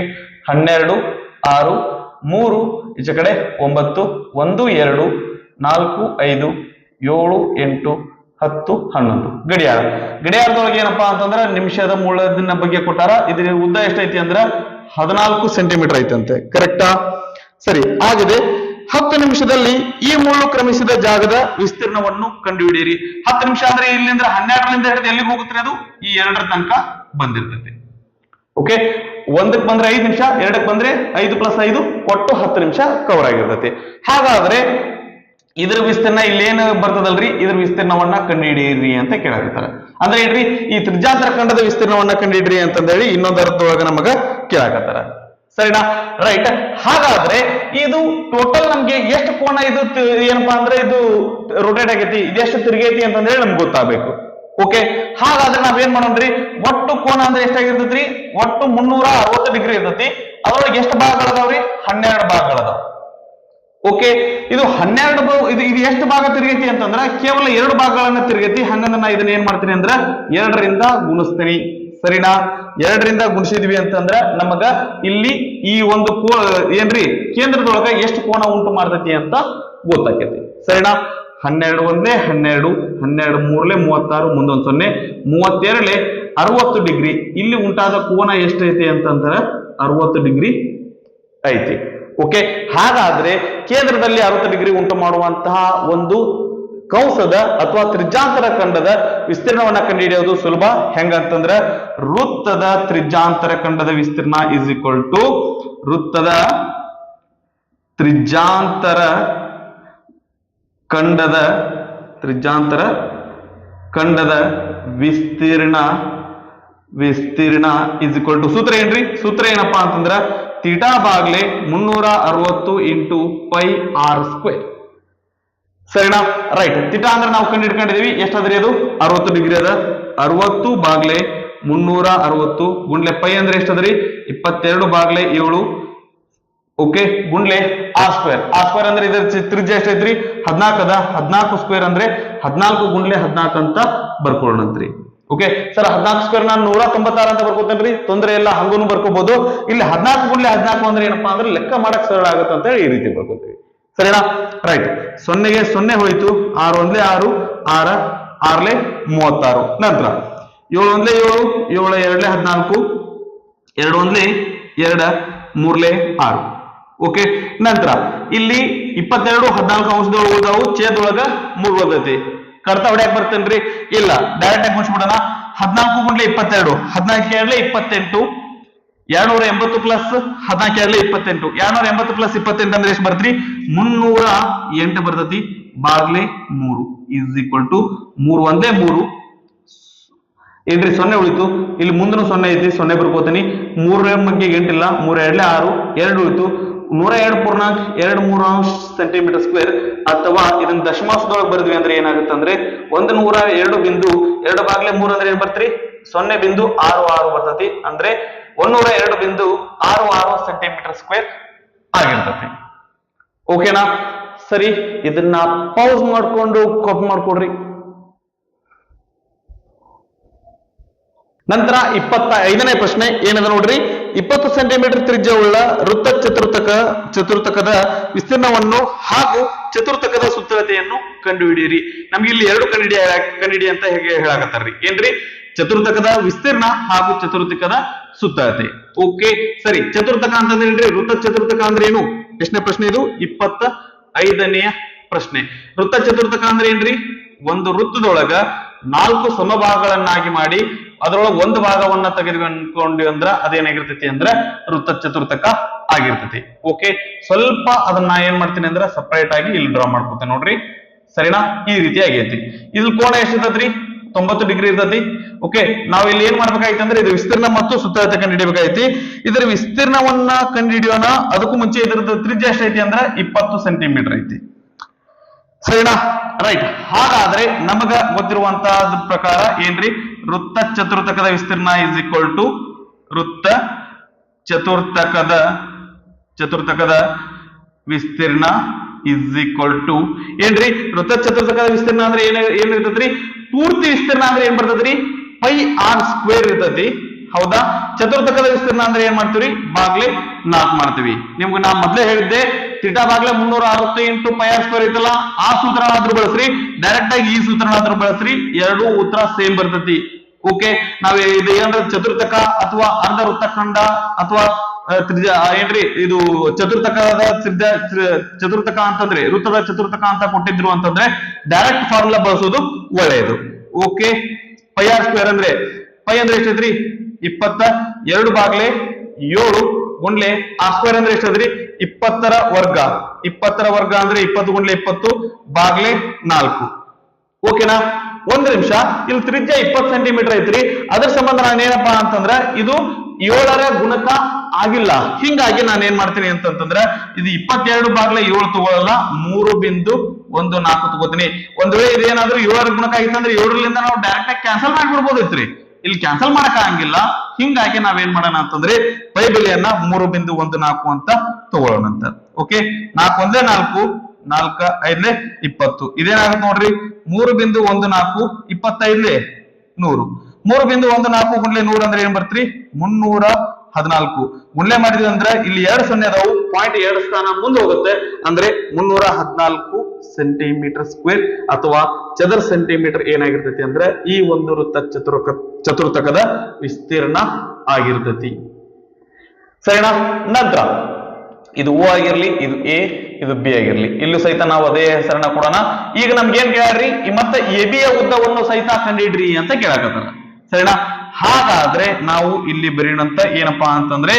12 6 3 ಈಚ ಕಡೆ 9 1 2 4 5 7 8 10 11 ಗಡಿಯಾರದೊಳಗೆ ಏನಪ್ಪಾ ಅಂತಂದ್ರ ನಿಮಿಷದ ಮುಳ್ಳದಿನ ಬಗ್ಗೆ ಕೊಟ್ಟಾರ. ಇದ್ರ ಉದ್ದ ಎಷ್ಟೈತಿ ಅಂದ್ರ 14 ಸೆಂಟಿಮೀಟರ್ ಐತಂತೆ. ಕರೆಕ್ಟಾ? ಸರಿ ಆಗಿದೆ. 10 ನಿಮಿಷದಲ್ಲಿ ಈ ಮುಳ್ಳು ಕ್ರಮಿಸಿದ ಜಾಗದ ವಿಸ್ತೀರ್ಣವನ್ನು ಕಂಡುಹಿಡಿಯಿರಿ. 10 ನಿಮಿಷ ಅಂದ್ರೆ ಇಲ್ಲಿಂದ 12ರಿಂದ ಹಿಡಿದು ಎಲ್ಲಿಗೆ ಹೋಗುತ್ತೆ? ಅದು ಈ 2ರ ತನಕ ಬಂದಿರ್ತೈತಿ. ಓಕೆ, 1ಕ್ಕೆ ಬಂದ್ರೆ 5 ನಿಮಿಷ, 2ಕ್ಕೆ ಬಂದ್ರೆ 5 ಪ್ಲಸ್ 5 ಒಟ್ಟು 10 ನಿಮಿಷ ಕವರ್ ಆಗಿರ್ತೈತಿ. ಹಾಗಾದ್ರೆ ಇದ್ರ ವಿಸ್ತೀರ್ಣ ಇಲ್ಲೇನು ಬರ್ತದಲ್ರಿ, ಇದ್ರ ವಿಸ್ತೀರ್ಣವನ್ನ ಕಂಡುಹಿಡಿಯಿರಿ ಅಂತ ಕೇಳಾಕತ್ತಾರ. ಅಂದ್ರೆ ಏನ್ರಿ? ಈ ತ್ರಿಜ್ಯಾಂತರ ಖಂಡದ ವಿಸ್ತೀರ್ಣವನ್ನ ಕಂಡುಹಿಡಿಯಿರಿ ಅಂತಂದೇಳಿ ಇನ್ನೊಂದು ಅರ್ಥದೊಳಗ ನಮಗ ಕೇಳಾಕತ್ತಾರ. ಸರಿನಾ? ರೈಟ್. ಹಾಗಾದ್ರೆ ಇದು ಟೋಟಲ್ ನಮ್ಗೆ ಎಷ್ಟು ಕೋನ ಇದು ಏನಪ್ಪಾ ಅಂದ್ರೆ ಇದು ರೊಟೇಟ್ ಆಗೈತಿ, ಇದೆಷ್ಟು ತಿರುಗೈತಿ ಅಂತಂದ್ರೆ ನಮ್ಗೆ ಗೊತ್ತಾಗಬೇಕು. ಓಕೆ, ಹಾಗಾದ್ರೆ ನಾವೇನ್ ಮಾಡೋಣ್ರಿ? ಒಟ್ಟು ಕೋನ ಅಂದ್ರೆ ಎಷ್ಟಾಗಿರ್ತೈತ್ರಿ? ಒಟ್ಟು 360 ಡಿಗ್ರಿ ಇರ್ತೈತಿ. ಅದ್ರೊಳಗೆ ಎಷ್ಟು ಭಾಗಗಳದಾವ್ರಿ? 12 ಭಾಗಗಳದಾವ. ಓಕೆ, ಇದು 12 ಇದು ಎಷ್ಟು ಭಾಗ ತಿರುಗೈತಿ ಅಂತಂದ್ರ ಕೇವಲ 2 ಭಾಗಗಳನ್ನ ತಿರುಗೈತಿ. ಹಂಗಂದ್ರೆ ನಾ ಇದನ್ನ ಏನ್ ಮಾಡ್ತೀನಿ ಅಂದ್ರ 2ರಿಂದ ಗುಣಿಸ್ತೀನಿ. ಸರಿನಾ? 2ರಿಂದ ಗುಣಿಸಿದ್ವಿ ಅಂತಂದ್ರ ನಮಗ ಇಲ್ಲಿ ಈ ಒಂದು ಏನ್ರಿ ಕೇಂದ್ರದೊಳಗ ಎಷ್ಟು ಕೋನ ಉಂಟು ಮಾಡ್ತೈತಿ ಅಂತ ಗೊತ್ತಾಕೈತಿ. ಸರಿನಾ? 12 ಒಂದೇ 12, 12 ಮೂರ್ಲೆ 36, ಮುಂದೊಂದು 0, 32 60 ಡಿಗ್ರಿ. ಇಲ್ಲಿ ಉಂಟಾದ ಕೋನ ಎಷ್ಟೈತಿ ಅಂತಂದ್ರೆ 60 ಡಿಗ್ರಿ ಐತಿ. ಓಕೆ, ಹಾಗಾದ್ರೆ ಕೇಂದ್ರದಲ್ಲಿ 60 ಡಿಗ್ರಿ ಉಂಟು ಮಾಡುವಂತಹ ಒಂದು ಕಂಸದ ಅಥವಾ ತ್ರಿಜ್ಯಾಂತರ ಖಂಡದ ವಿಸ್ತೀರ್ಣವನ್ನ ಕಂಡುಹಿಡಿಯೋದು ಸುಲಭ. ಹೆಂಗಂತಂದ್ರ ವೃತ್ತದ ತ್ರಿಜ್ಯಾಂತರ ಖಂಡದ ವಿಸ್ತೀರ್ಣ ಇಸ್ ಈಕ್ವಲ್ ಟು ವೃತ್ತದ ತ್ರಿಜ್ಯಾಂತರ ಖಂಡದ ವಿಸ್ತೀರ್ಣ ಇಸ್ ಈಕ್ವಲ್ ಟು ಸೂತ್ರ ಏನ್ರಿ? ಸೂತ್ರ ಏನಪ್ಪಾ ಅಂತಂದ್ರ ಥೀಟಾ ಬಾಗ್ಲೆ 360 ಇಂಟು ಪೈ ಆರ್ ಸ್ಕ್ವೇರ್. ಸರಿನಾ? ರೈಟ್. ಥೀಟಾ ಅಂದ್ರೆ ನಾವು ಕಂಡಿಡ್ಕೊಂಡಿದೀವಿ. ಎಷ್ಟಾದ್ರಿ ಅದು? 60 ಡಿಗ್ರಿ ಅದ. 60 ಬಾಗ್ಲೆ 360 ಗುಂಡ್ಲೆ ಪೈ ಅಂದ್ರೆ ಎಷ್ಟದ್ರಿ? 22/7 ಓಕೆ ಗುಂಡ್ಲೆ ಆರ್ ಸ್ಕ್ವೇರ್ ಅಂದ್ರೆ ಇದರ ತ್ರಿಜ್ಯ ಎಷ್ಟೈತ್ರಿ 14 ಅದ 14 ಸ್ಕ್ವೇರ್ ಅಂದ್ರೆ 14 ಗುಂಡ್ಲೆ 14 ಅಂತ ಬರ್ಕೊಳ್ಳೋಣಂತ್ರಿ. ಓಕೆ ಸರ್ 14 ಸ್ಕ್ವೇರ್ ನಾನು 196 ಅಂತ ಬರ್ಕೋತೇನ್ರಿ, ತೊಂದರೆ ಇಲ್ಲ, ಹಂಗೂ ಬರ್ಕೋಬಹುದು. ಇಲ್ಲಿ 14 ಗುಂಡ್ಲೆ 14 ಅಂದ್ರೆ ಏನಪ್ಪಾ ಅಂದ್ರೆ ಲೆಕ್ಕ ಮಾಡಕ್ ಸರಳ ಆಗುತ್ತೆ ಅಂತ ಹೇಳಿ ಈ ರೀತಿ ಬರ್ಕೋತೀವಿ. ಸರಿನಾ? ರೈಟ್. 0ಗೆ 0 ಹೋಯ್ತು, 6 ಒಂದ್ಲೆ 6, 6 6ಲೆ 36. ನಂತರ 7 ಒಂದ್ಲೆ 7, 7 2ಲೆ 14, 2 ಒಂದ್ಲೆ 2, 3ಲೆ 6. ಓಕೆ ನಂತರ ಇಲ್ಲಿ 22 14 ಅಂಶದೊಳಗೆ ಉಳಿದಾವು, ಛೇದೊಳಗ 3 ಉಳಿದೈತಿ. ಕರ್ತ ಹೊಡ್ಯಾಕ್ ಬರ್ತೇನ್ರಿ? ಇಲ್ಲ, ಡೈರೆಕ್ಟ್ ಆಗಿ ಮುಗಿಸ್ಬಿಡೋಣ. 14 ಗುಂಡ್ಲೆ 22, 14 2ಲೆ 28, 280 ಪ್ಲಸ್ 14 2ಲೆ 28, 280 ಪ್ಲಸ್ 28 ಅಂದ್ರೆ ಎಷ್ಟು ಬರ್ತ್ರಿ? 308 ಬರ್ತೈತಿ. ಬಾಗ್ಲೆ 3 ಇಸ್ ಈಕ್ವಲ್ ಟು 3 ಒಂದೇ 3 ಏನ್ರಿ 0 ಉಳಿತು. ಇಲ್ಲಿ ಮುಂದೂ 0 ಐತಿ, 0 ಬರ್ಕೋತೀನಿ. 3 ಬಗ್ಗೆ 8 ಇಲ್ಲ, 3 2ಲೆ 6, 2 ಉಳಿತು. 102.23 ಸೆಂಟಿಮೀಟರ್ ಸ್ಕ್ವೇರ್, ಅಥವಾ ಇದನ್ನ ದಶಮಾಂಶದೊಳಗೆ ಬರೆದ್ವಿ ಅಂದ್ರೆ ಏನಾಗುತ್ತೆ ಅಂದ್ರೆ 102.2 ಬಾಗ್ಲೆ 3 ಅಂದ್ರೆ ಏನ್ ಬರ್ತ್ರಿ? 0.66 ಬರ್ತೈತಿ. ಅಂದ್ರೆ 102.66 ಸೆಂಟಿಮೀಟರ್ ಸ್ಕ್ವೇರ್ ಆಗಿರ್ತೈತಿ. ಓಕೆನಾ? ಸರಿ, ಇದನ್ನ ಪೌಸ್ ಮಾಡ್ಕೊಂಡು ಕಾಪಿ ಮಾಡ್ಕೊಡ್ರಿ. ನಂತರ 25ನೇ ಪ್ರಶ್ನೆ ಏನದ ನೋಡ್ರಿ. 20 ಸೆಂಟಿಮೀಟರ್ ತ್ರಿಜ್ಯವುಳ್ಳ ವೃತ್ತ ಚತುರ್ಥಕದ ವಿಸ್ತೀರ್ಣವನ್ನು ಹಾಗೂ ಚತುರ್ಥಕದ ಸುತ್ತಳತೆಯನ್ನು ಕಂಡುಹಿಡಿಯಿರಿ. ನಮ್ಗೆ ಇಲ್ಲಿ ಎರಡು ಕಂಡುಹಿಡಿ ಅಂತ ಹೇಗೆ ಹೇಳಾಕತ್ತಾರ್ರಿ. ಏನ್ರಿ? ಚತುರ್ಥಕದ ವಿಸ್ತೀರ್ಣ ಹಾಗೂ ಚತುರ್ಥಕದ ಸುತ್ತಳತೆ. ಓಕೆ ಸರಿ. ಚತುರ್ಥಕ ಅಂತಂದ್ರೆ ವೃತ್ತ ಚತುರ್ಥಕ ಅಂದ್ರೆ ಏನು? ಎಷ್ಟನೇ ಪ್ರಶ್ನೆ ಇದು? 25ನೆಯ ಪ್ರಶ್ನೆ. ವೃತ್ತ ಚತುರ್ಥಕ ಅಂದ್ರೆ ಏನ್ರಿ? ಒಂದು ವೃತ್ತದೊಳಗ 4 ಸಮಭಾಗಗಳನ್ನಾಗಿ ಮಾಡಿ ಅದರೊಳಗೆ ಒಂದು ಭಾಗವನ್ನ ತೆಗೆದುಕೊಂಡು ಅಂದ್ರ ಅದೇನಾಗಿರ್ತೈತಿ ಅಂದ್ರ ವೃತ್ತ ಚತುರ್ಥಕ ಆಗಿರ್ತೈತಿ. ಓಕೆ, ಸ್ವಲ್ಪ ಅದನ್ನ ಏನ್ ಮಾಡ್ತೀನಿ ಅಂದ್ರ ಸಪರೇಟ್ ಆಗಿ ಇಲ್ಲಿ ಡ್ರಾ ಮಾಡ್ಕೊತೇನೆ ನೋಡ್ರಿ. ಸರಿನಾ? ಈ ರೀತಿ ಆಗೈತಿ. ಇದು ಕೋನ ಎಷ್ಟಿರ್ತೈತ್ರಿ? 90 ಡಿಗ್ರಿ ಇರ್ತೈತಿ. ಓಕೆ, ನಾವು ಇಲ್ಲಿ ಏನ್ ಮಾಡ್ಬೇಕಾಯ್ತು ಅಂದ್ರೆ ಇದು ವಿಸ್ತೀರ್ಣ ಮತ್ತು ಸುತ್ತಳತೆ ಕಂಡುಹಿಡಿಯಬೇಕಾಯ್ತಿ. ಇದರ ವಿಸ್ತೀರ್ಣವನ್ನ ಕಂಡುಹಿಡಿಯೋಣ. ಅದಕ್ಕೂ ಮುಂಚೆ ಇದರದ ತ್ರಿಜ್ಯ ಎಷ್ಟೈತಿ ಅಂದ್ರ 20 ಸೆಂಟಿಮೀಟರ್ ಐತಿ. ಸರಿನಾ? ರೈಟ್. ಹಾಗಾದ್ರೆ ನಮಗ ಗೊತ್ತಿರುವಂತಹ ಪ್ರಕಾರ ಏನ್ರಿ? ವೃತ್ತ ಚತುರ್ಥಕದ ವಿಸ್ತೀರ್ಣ ಇಸ್ ಈಕ್ವಲ್ ಟು ವೃತ್ತ ಚತುರ್ಥಕದ ವಿಸ್ತೀರ್ಣ ಇಸ್ ಈಕ್ವಲ್ ಟು ಏನ್ರಿ? ವೃತ್ತ ಚತುರ್ಥಕದ ವಿಸ್ತೀರ್ಣ ಅಂದ್ರೆ ಏನಿರ್ತೈತ್ರಿ? ಪೂರ್ತಿ ವಿಸ್ತೀರ್ಣ ಅಂದ್ರೆ ಏನ್ ಬರ್ತದ್ರಿ? ಪೈ ಆರ್ ಸ್ಕ್ವೇರ್ ಇರ್ತೈತಿ. ಹೌದಾ? ಚತುರ್ಥಕದ ವಿಸ್ತೀರ್ಣ ಅಂದ್ರೆ ಏನ್ ಮಾಡ್ತೀವಿ? ಬಾಗ್ಲೆ 4 ಮಾಡ್ತೀವಿ. ನಿಮ್ಗೆ ನಾ ಮೊದ್ಲೇ ಹೇಳಿದ್ದೆ, ಥೀಟಾ ಬಾಗ್ಲೆ 360 ಇಂಟು ಪೈ ಆರ್ ಸ್ಕ್ವೇರ್ ಐತಲ್ಲ, ಆ ಸೂತ್ರನಾದ್ರೂ ಬಳಸ್ರಿ, ಡೈರೆಕ್ಟ್ ಆಗಿ ಈ ಸೂತ್ರನಾದ್ರೂ ಬಳಸ್ರಿ, ಎರಡೂ ಉತ್ತರ ಸೇಮ್ ಬರ್ತೈತಿ. ಓಕೆ, ನಾವ್ ಇದು ಏನಂದ್ರೆ ಚತುರ್ಥಕ ಅಥವಾ ಅರ್ಧ ವೃತ್ತಖಂಡ ಅಥವಾ ತ್ರಿಜ್ಯ ಏನ್ರಿ ಇದು ಚತುರ್ಥಕದ ಚತುರ್ಥಕ ಅಂತಂದ್ರೆ ವೃತ್ತದ ಚತುರ್ಥಕ ಅಂತ ಕೊಟ್ಟಿದ್ರು ಅಂತಂದ್ರೆ ಡೈರೆಕ್ಟ್ ಫಾರ್ಮುಲಾ ಬಳಸೋದು ಒಳ್ಳೆಯದು. ಓಕೆ, ಪೈ ಆರ್ ಸ್ಕ್ವೇರ್ ಅಂದ್ರೆ ಪೈ ಅಂದ್ರೆ ಎಷ್ಟೈತ್ರಿ? 22 ಬಾಗ್ಲೆ 7 ಗುಂಡ್ಲೆ ಆರ್ ಸ್ಕ್ವೇರ್ ಅಂದ್ರೆ ಎಷ್ಟದ್ರಿ? 20ರ ವರ್ಗ. 20ರ ವರ್ಗ ಅಂದ್ರೆ 20 ಗುಂಡ್ಲೆ 20 ಬಾಗ್ಲೆ 4. ಓಕೆನಾ? ಒಂದು ನಿಮಿಷ, ಇಲ್ಲಿ ತ್ರಿಜ್ಯ 20 ಸೆಂಟಿಮೀಟರ್ ಐತ್ರಿ. ಅದ್ರ ಸಂಬಂಧ ನಾನೇನಪ್ಪಾ ಅಂತಂದ್ರ ಇದು 7ರ ಗುಣಕ ಆಗಿಲ್ಲ. ಹಿಂಗಾಗಿ ನಾನು ಏನ್ ಮಾಡ್ತೀನಿ ಅಂತಂದ್ರ ಇದು 22 ಬಾಗ್ಲೆ 7 ತಗೊಳ್ಳಲ್ಲ, 3.14 ತಗೋತೀನಿ. ಒಂದ್ ವೇಳೆ ಇದೇನಾದ್ರೂ 7ರ ಗುಣಕ ಆಗಿತ್ತಂದ್ರೆ 7ರಿಂದ ನಾವು ಡೈರೆಕ್ಟ್ ಆಗಿ ಕ್ಯಾನ್ಸಲ್ ಮಾಡ್ಬಿಡ್ಬೋದಿತ್ರಿ. ಇಲ್ಲಿ ಕ್ಯಾನ್ಸಲ್ ಮಾಡಕ್ ಆಗಂಗಿಲ್ಲ. ಹಿಂಗಾಗಿ ನಾವೇನ್ ಮಾಡೋಣ ಅಂತಂದ್ರೆ ಪೈ ಬೆಲೆಯನ್ನ 3.14 ಅಂತ ತಗೊಳ್ಳೋಣ ಅಂತ. ಓಕೆ, 4 ಒಂದೇ 4, 4 5 20. ಇದೇನಾಗುತ್ತೆ ನೋಡ್ರಿ? 3.14 25 100. 3.14 ಗುಂಡ್ಲೆ 100 ಅಂದ್ರೆ ಏನ್ ಬರ್ತ್ರಿ? 314. ಗುಂಡ್ಲೆ ಮಾಡಿದ್ವಿ ಅಂದ್ರೆ ಇಲ್ಲಿ 2 0 ಅದಾವು, 0.2 ಸ್ಥಾನ ಮುಂದೆ ಹೋಗುತ್ತೆ. ಅಂದ್ರೆ 314 ಸೆಂಟಿಮೀಟರ್ ಸ್ಕ್ವೇರ್ ಅಥವಾ ಚದರ ಸೆಂಟಿಮೀಟರ್ ಏನಾಗಿರ್ತೈತಿ ಅಂದ್ರೆ ಈ ಒಂದು ವೃತ್ತ ಚತುರ್ಥಕದ ವಿಸ್ತೀರ್ಣ ಆಗಿರ್ತೈತಿ. ಸರಿನಾ? ನಂತರ ಇದು ಓ ಆಗಿರ್ಲಿ, ಇದು ಎ, ಇದು ಬಿ ಆಗಿರ್ಲಿ, ಇಲ್ಲೂ ಸಹಿತ ನಾವು ಅದೇ ಹೆಸರನ್ನ ಕೊಡೋಣ. ಈಗ ನಮ್ಗೆ ಏನ್ ಕೇಳ್ರಿ? ಮತ್ತೆ ಎ ಬಿಯ ಉದ್ದವನ್ನು ಸಹಿತ ಕಂಡಿಡ್ರಿ ಅಂತ ಕೇಳಕತ್ತಾರ. ಸರಿನಾ? ಹಾಗಾದ್ರೆ ನಾವು ಇಲ್ಲಿ ಬರೀಣಂತ ಏನಪ್ಪಾ ಅಂತಂದ್ರೆ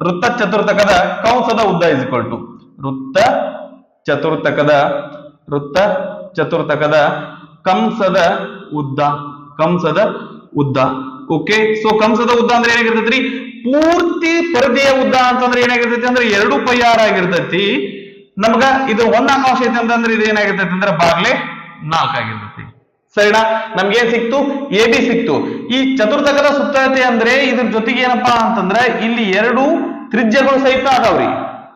ವೃತ್ತ ಚತುರ್ಥಕದ ಕಂಸದ ಉದ್ದ ಇಸ್ ಈಕ್ವಲ್ ಟು ವೃತ್ತ ಚತುರ್ಥಕದ ಕಂಸದ ಉದ್ದ. ಓಕೆ, ಸೊ ಕಂಸದ ಉದ್ದ ಅಂದ್ರೆ ಏನಾಗಿರ್ತೈತ್ರಿ? ಪೂರ್ತಿ ಪರದೆಯ ಉದ್ದ ಅಂತಂದ್ರೆ ಏನಾಗಿರ್ತೈತಿ ಅಂದ್ರೆ 2 ಪೈ ಆರ್ ಆಗಿರ್ತೈತಿ. ನಮ್ಗ ಇದು 1 ಅಂಶ ಐತಿ ಅಂತಂದ್ರೆ ಇದು ಏನಾಗಿರ್ತೈತಿ ಅಂದ್ರೆ ಬಾಗ್ಲೆ 4 ಆಗಿರ್ತೈತಿ. ಸರಿನಾ? ನಮ್ಗೆ ಏನ್ ಸಿಕ್ತು? ಎ ಬಿ ಸಿಕ್ತು. ಈ ಚತುರ್ಥಕದ ಸುತ್ತಳತೆ ಅಂದ್ರೆ ಇದ್ರ ಜೊತೆಗೆ ಏನಪ್ಪಾ ಅಂತಂದ್ರೆ ಇಲ್ಲಿ 2 ತ್ರಿಜ್ಯಗಳು ಸಹಿತ ಅದಾವ್ರಿ.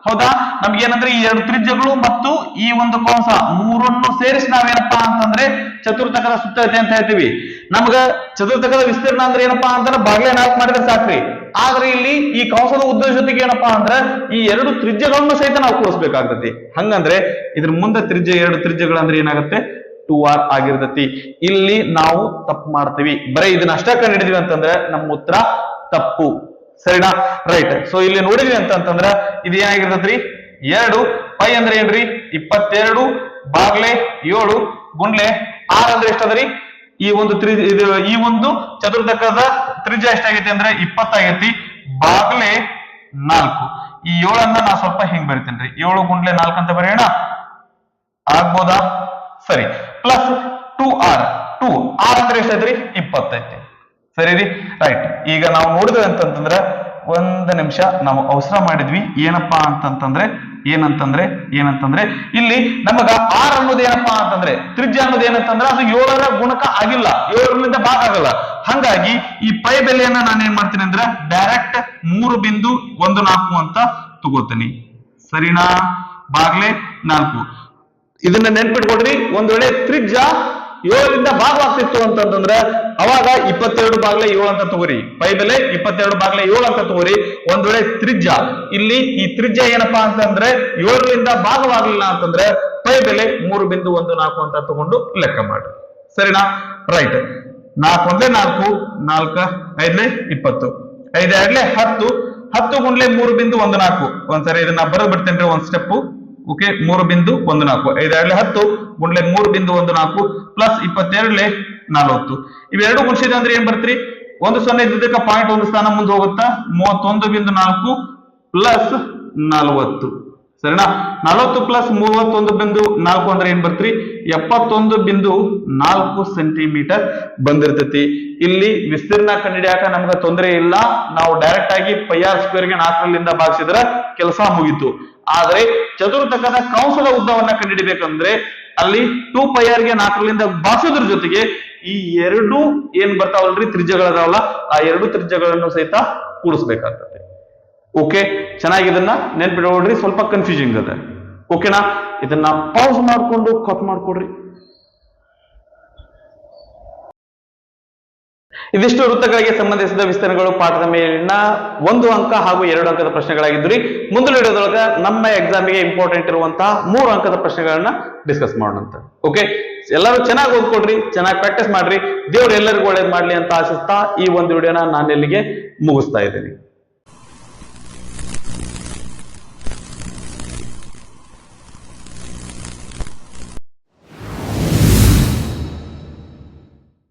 ಹೌದಾ, ನಮ್ಗೆ ಏನಂದ್ರೆ ಈ ಎರಡು ತ್ರಿಜ್ಯಗಳು ಮತ್ತು ಈ ಒಂದು ಕಂಸ ಮೂರನ್ನು ಸೇರಿಸಿ ನಾವೇನಪ್ಪಾ ಅಂತಂದ್ರೆ ಚತುರ್ಥಕದ ಸುತ್ತಳತೆ ಅಂತ ಹೇಳ್ತೀವಿ. ನಮ್ಗ ಚತುರ್ಥಕದ ವಿಸ್ತೀರ್ಣ ಅಂದ್ರೆ ಏನಪ್ಪಾ ಅಂತಂದ್ರೆ ಬಾಗ್ಲೆ 4 ಮಾಡಿದ್ರೆ ಸಾಕ್ರಿ. ಆದ್ರೆ ಇಲ್ಲಿ ಈ ಕಂಸದ ಉದ್ದ ಜೊತೆಗೆ ಏನಪ್ಪಾ ಅಂದ್ರೆ ಈ ಎರಡು ತ್ರಿಜ್ಯಗಳನ್ನು ಸಹಿತ ನಾವು ಕೂಡಿಸ್ಬೇಕಾಗ್ತತಿ. ಹಂಗಂದ್ರೆ ಇದ್ರ ಮುಂದೆ ಎರಡು ತ್ರಿಜ್ಯಗಳಂದ್ರೆ ಏನಾಗುತ್ತೆ 2r ಆಗಿರ್ತತಿ. ಇಲ್ಲಿ ನಾವು ತಪ್ಪು ಮಾಡ್ತೀವಿ, ಬರೀ ಇದನ್ನ ಅಷ್ಟ ಕಂಡಿಡಿದ್ವಿ ಅಂತಂದ್ರೆ ನಮ್ಮ ಉತ್ತರ ತಪ್ಪು. ಸರಿನಾ? ರೈಟ್. ಸೊ ಇಲ್ಲಿ ನೋಡಿದ್ವಿ ಅಂತಂದ್ರ ಇದು ಏನಾಗಿರ್ತತ್ರಿ 2 ಪೈ ಅಂದ್ರೆ ಏನ್ರಿ 22 ಬಾಗ್ಲೆ 7 ಗುಂಡ್ಲೆ 6 ಅಂದ್ರೆ ಎಷ್ಟದರಿ ಈ ಒಂದು ಈ ಒಂದು ಚತುರ್ಧಕದ ತ್ರಿಜ್ಯ ಎಷ್ಟಾಗೈತಿ ಅಂದ್ರೆ 20 ಆಗೈತಿ. ಬಾಗ್ಲೆ 4 ಈ 7 ನಾ ಸ್ವಲ್ಪ ಹಿಂಗ್ ಬರಿತೇನ್ರಿ 7 ಗುಂಡ್ಲೆ 4 ಅಂತ ಬರೆಯೋಣ, ಆಗ್ಬೋದಾ? ಸರಿ. ಪ್ಲಸ್ 2r ಅಂದ್ರೆ ಎಷ್ಟೈತ್ರಿ 20 ಐತಿ. ಸರಿ ರೀ, ರೈಟ್. ಈಗ ನಾವು ನೋಡಿದ್ವಿ ಅಂತಂದ್ರೆ ಒಂದ್ ನಿಮಿಷ ನಾವು ಅವಸರ ಮಾಡಿದ್ವಿ. ಏನಪ್ಪಾ ಏನಂತಂದ್ರೆ ಇಲ್ಲಿ ನಮಗ r ಅನ್ನೋದು ಏನಪ್ಪಾ ಅಂತಂದ್ರೆ ತ್ರಿಜ್ಯ ಅನ್ನೋದು ಏನಂತಂದ್ರೆ ಅದು 7ರ ಗುಣಕ ಆಗಿಲ್ಲ, 7ರಿಂದ ಭಾಗ ಆಗಲ್ಲ. ಹಂಗಾಗಿ ಈ ಪೈ ಬೆಲೆಯನ್ನ ನಾನು ಏನ್ ಮಾಡ್ತೀನಿ ಅಂದ್ರೆ ಡೈರೆಕ್ಟ್ 3.14 ಅಂತ ತಗೋತೀನಿ. ಸರಿನಾ? ಬಾಗ್ಲೆ 4 ಇದನ್ನ ನೆನ್ಪಿಟ್ಕೊಡ್ರಿ. ಒಂದ್ ವೇಳೆ ತ್ರಿಜ್ಯ 7ರಿಂದ ಭಾಗವಾಗ್ತಿತ್ತು ಅಂತಂದ್ರೆ ಅವಾಗ 22 ಬಾಗ್ಲೆ 7 ಅಂತ ತಗೋರಿ. ಪೈ ಬೆಲೆ 22 ಬಾಗ್ಲೆ 7 ಅಂತ ತಗೋರಿ. ಒಂದ್ ವೇಳೆ ತ್ರಿಜ್ಯ ಇಲ್ಲಿ ಈ ತ್ರಿಜ್ಯ ಏನಪ್ಪಾ ಅಂತಂದ್ರೆ 7ರಿಂದ ಭಾಗವಾಗ್ಲಿಲ್ಲ ಅಂತಂದ್ರೆ ಪೈ ಬೆಲೆ 3.14 ಅಂತ ತಗೊಂಡು ಲೆಕ್ಕ ಮಾಡ್ರಿ. ಸರಿನಾ? ರೈಟ್. 4 1 4 4 5 20 5 2 10 ಗುಂಡ್ಲೆ 3.14. ಒಂದ್ಸರಿ ಇದನ್ನ ಬರೆದು ಬಿಡ್ತೇನ್ರಿ ಒಂದ್ ಸ್ಟೆಪ್. ಓಕೆ, 3.14 5 10 ಗುಂಡ್ಲೆ 3.14 ಪ್ಲಸ್ 22 40 ಇವೆರಡು ಗುಣಿಸಿದ ಅಂದ್ರೆ ಏನ್ ಬರ್ತ್ರಿ 1 0 ಇದ್ದಕ್ಕ 0.1 ಸ್ಥಾನ ಮುಂದೆ ಹೋಗುತ್ತಾ 31.4 ಪ್ಲಸ್ 40. ಸರಿನಾ? 40 ಪ್ಲಸ್ 31.4 ಅಂದ್ರೆ ಏನ್ ಬರ್ತ್ರಿ 71.4 ಸೆಂಟಿಮೀಟರ್ ಬಂದಿರ್ತೈತಿ. ಇಲ್ಲಿ ವಿಸ್ತೀರ್ಣ ಕಂಡಿಡಿಯಾಕ ನಮ್ಗೆ ತೊಂದರೆ ಇಲ್ಲ. ನಾವು ಡೈರೆಕ್ಟ್ ಆಗಿ πr ಸ್ಕ್ವೇರ್ ಗೆ 4ರಿಂದ ಭಾಗಿಸಿದ್ರೆ ಕೆಲಸ ಮುಗೀತು. ಆದ್ರೆ ಚತುರ್ಥಕದ ಕಂಸದ ಉದ್ದವನ್ನ ಕಂಡುಹಿಡಿಬೇಕಂದ್ರೆ ಅಲ್ಲಿ 2πr ಗೆ 4ರಿಂದ ಭಾಗಿಸೋದ್ರ ಜೊತೆಗೆ ಈ ಎರಡು ಏನ್ ಬರ್ತಾವಲ್ರಿ ತ್ರಿಜ್ಯಗಳದಾವಲ್ಲ ಆ ಎರಡು ತ್ರಿಜ್ಯಗಳನ್ನು ಸಹಿತ ಕೂಡಿಸ್ಬೇಕಾಗ್ತದೆ. ಓಕೆ, ಚೆನ್ನಾಗಿ ಇದನ್ನ ನೆನ್ಪಿಡ್ಕೊಡ್ರಿ. ಸ್ವಲ್ಪ ಕನ್ಫ್ಯೂಸಿಂಗ್ ಅದ. ಓಕೆನಾ? ಇದನ್ನ ಪಾಸ್ ಮಾಡ್ಕೊಂಡು ಕಟ್ ಮಾಡ್ಕೊಡ್ರಿ. ಇದಿಷ್ಟು ವೃತ್ತಗಳಿಗೆ ಸಂಬಂಧಿಸಿದ ವಿಸ್ತರಣೆಗಳು ಪಾಠದ ಮೇಲಿನ 1 ಅಂಕ ಹಾಗೂ 2 ಅಂಕದ ಪ್ರಶ್ನೆಗಳಾಗಿದ್ರಿ. ಮುಂದಿನ ವಿಡಿಯೋದೊಳಗ ನಮ್ಮ ಎಕ್ಸಾಮಿಗೆ ಇಂಪಾರ್ಟೆಂಟ್ ಇರುವಂತಹ 3 ಅಂಕದ ಪ್ರಶ್ನೆಗಳನ್ನ ಡಿಸ್ಕಸ್ ಮಾಡೋಣ. ಓಕೆ, ಎಲ್ಲರೂ ಚೆನ್ನಾಗಿ ಓದ್ಕೊಡ್ರಿ, ಚೆನ್ನಾಗಿ ಪ್ರಾಕ್ಟೀಸ್ ಮಾಡ್ರಿ. ದೇವ್ರು ಎಲ್ಲರಿಗೂ ಒಳ್ಳೇದ್ ಮಾಡ್ಲಿ ಅಂತ ಆಶಿಸ್ತಾ ಈ ಒಂದು ವಿಡಿಯೋನ ನಾನು ಇಲ್ಲಿಗೆ ಮುಗಿಸ್ತಾ ಇದ್ದೀನಿ.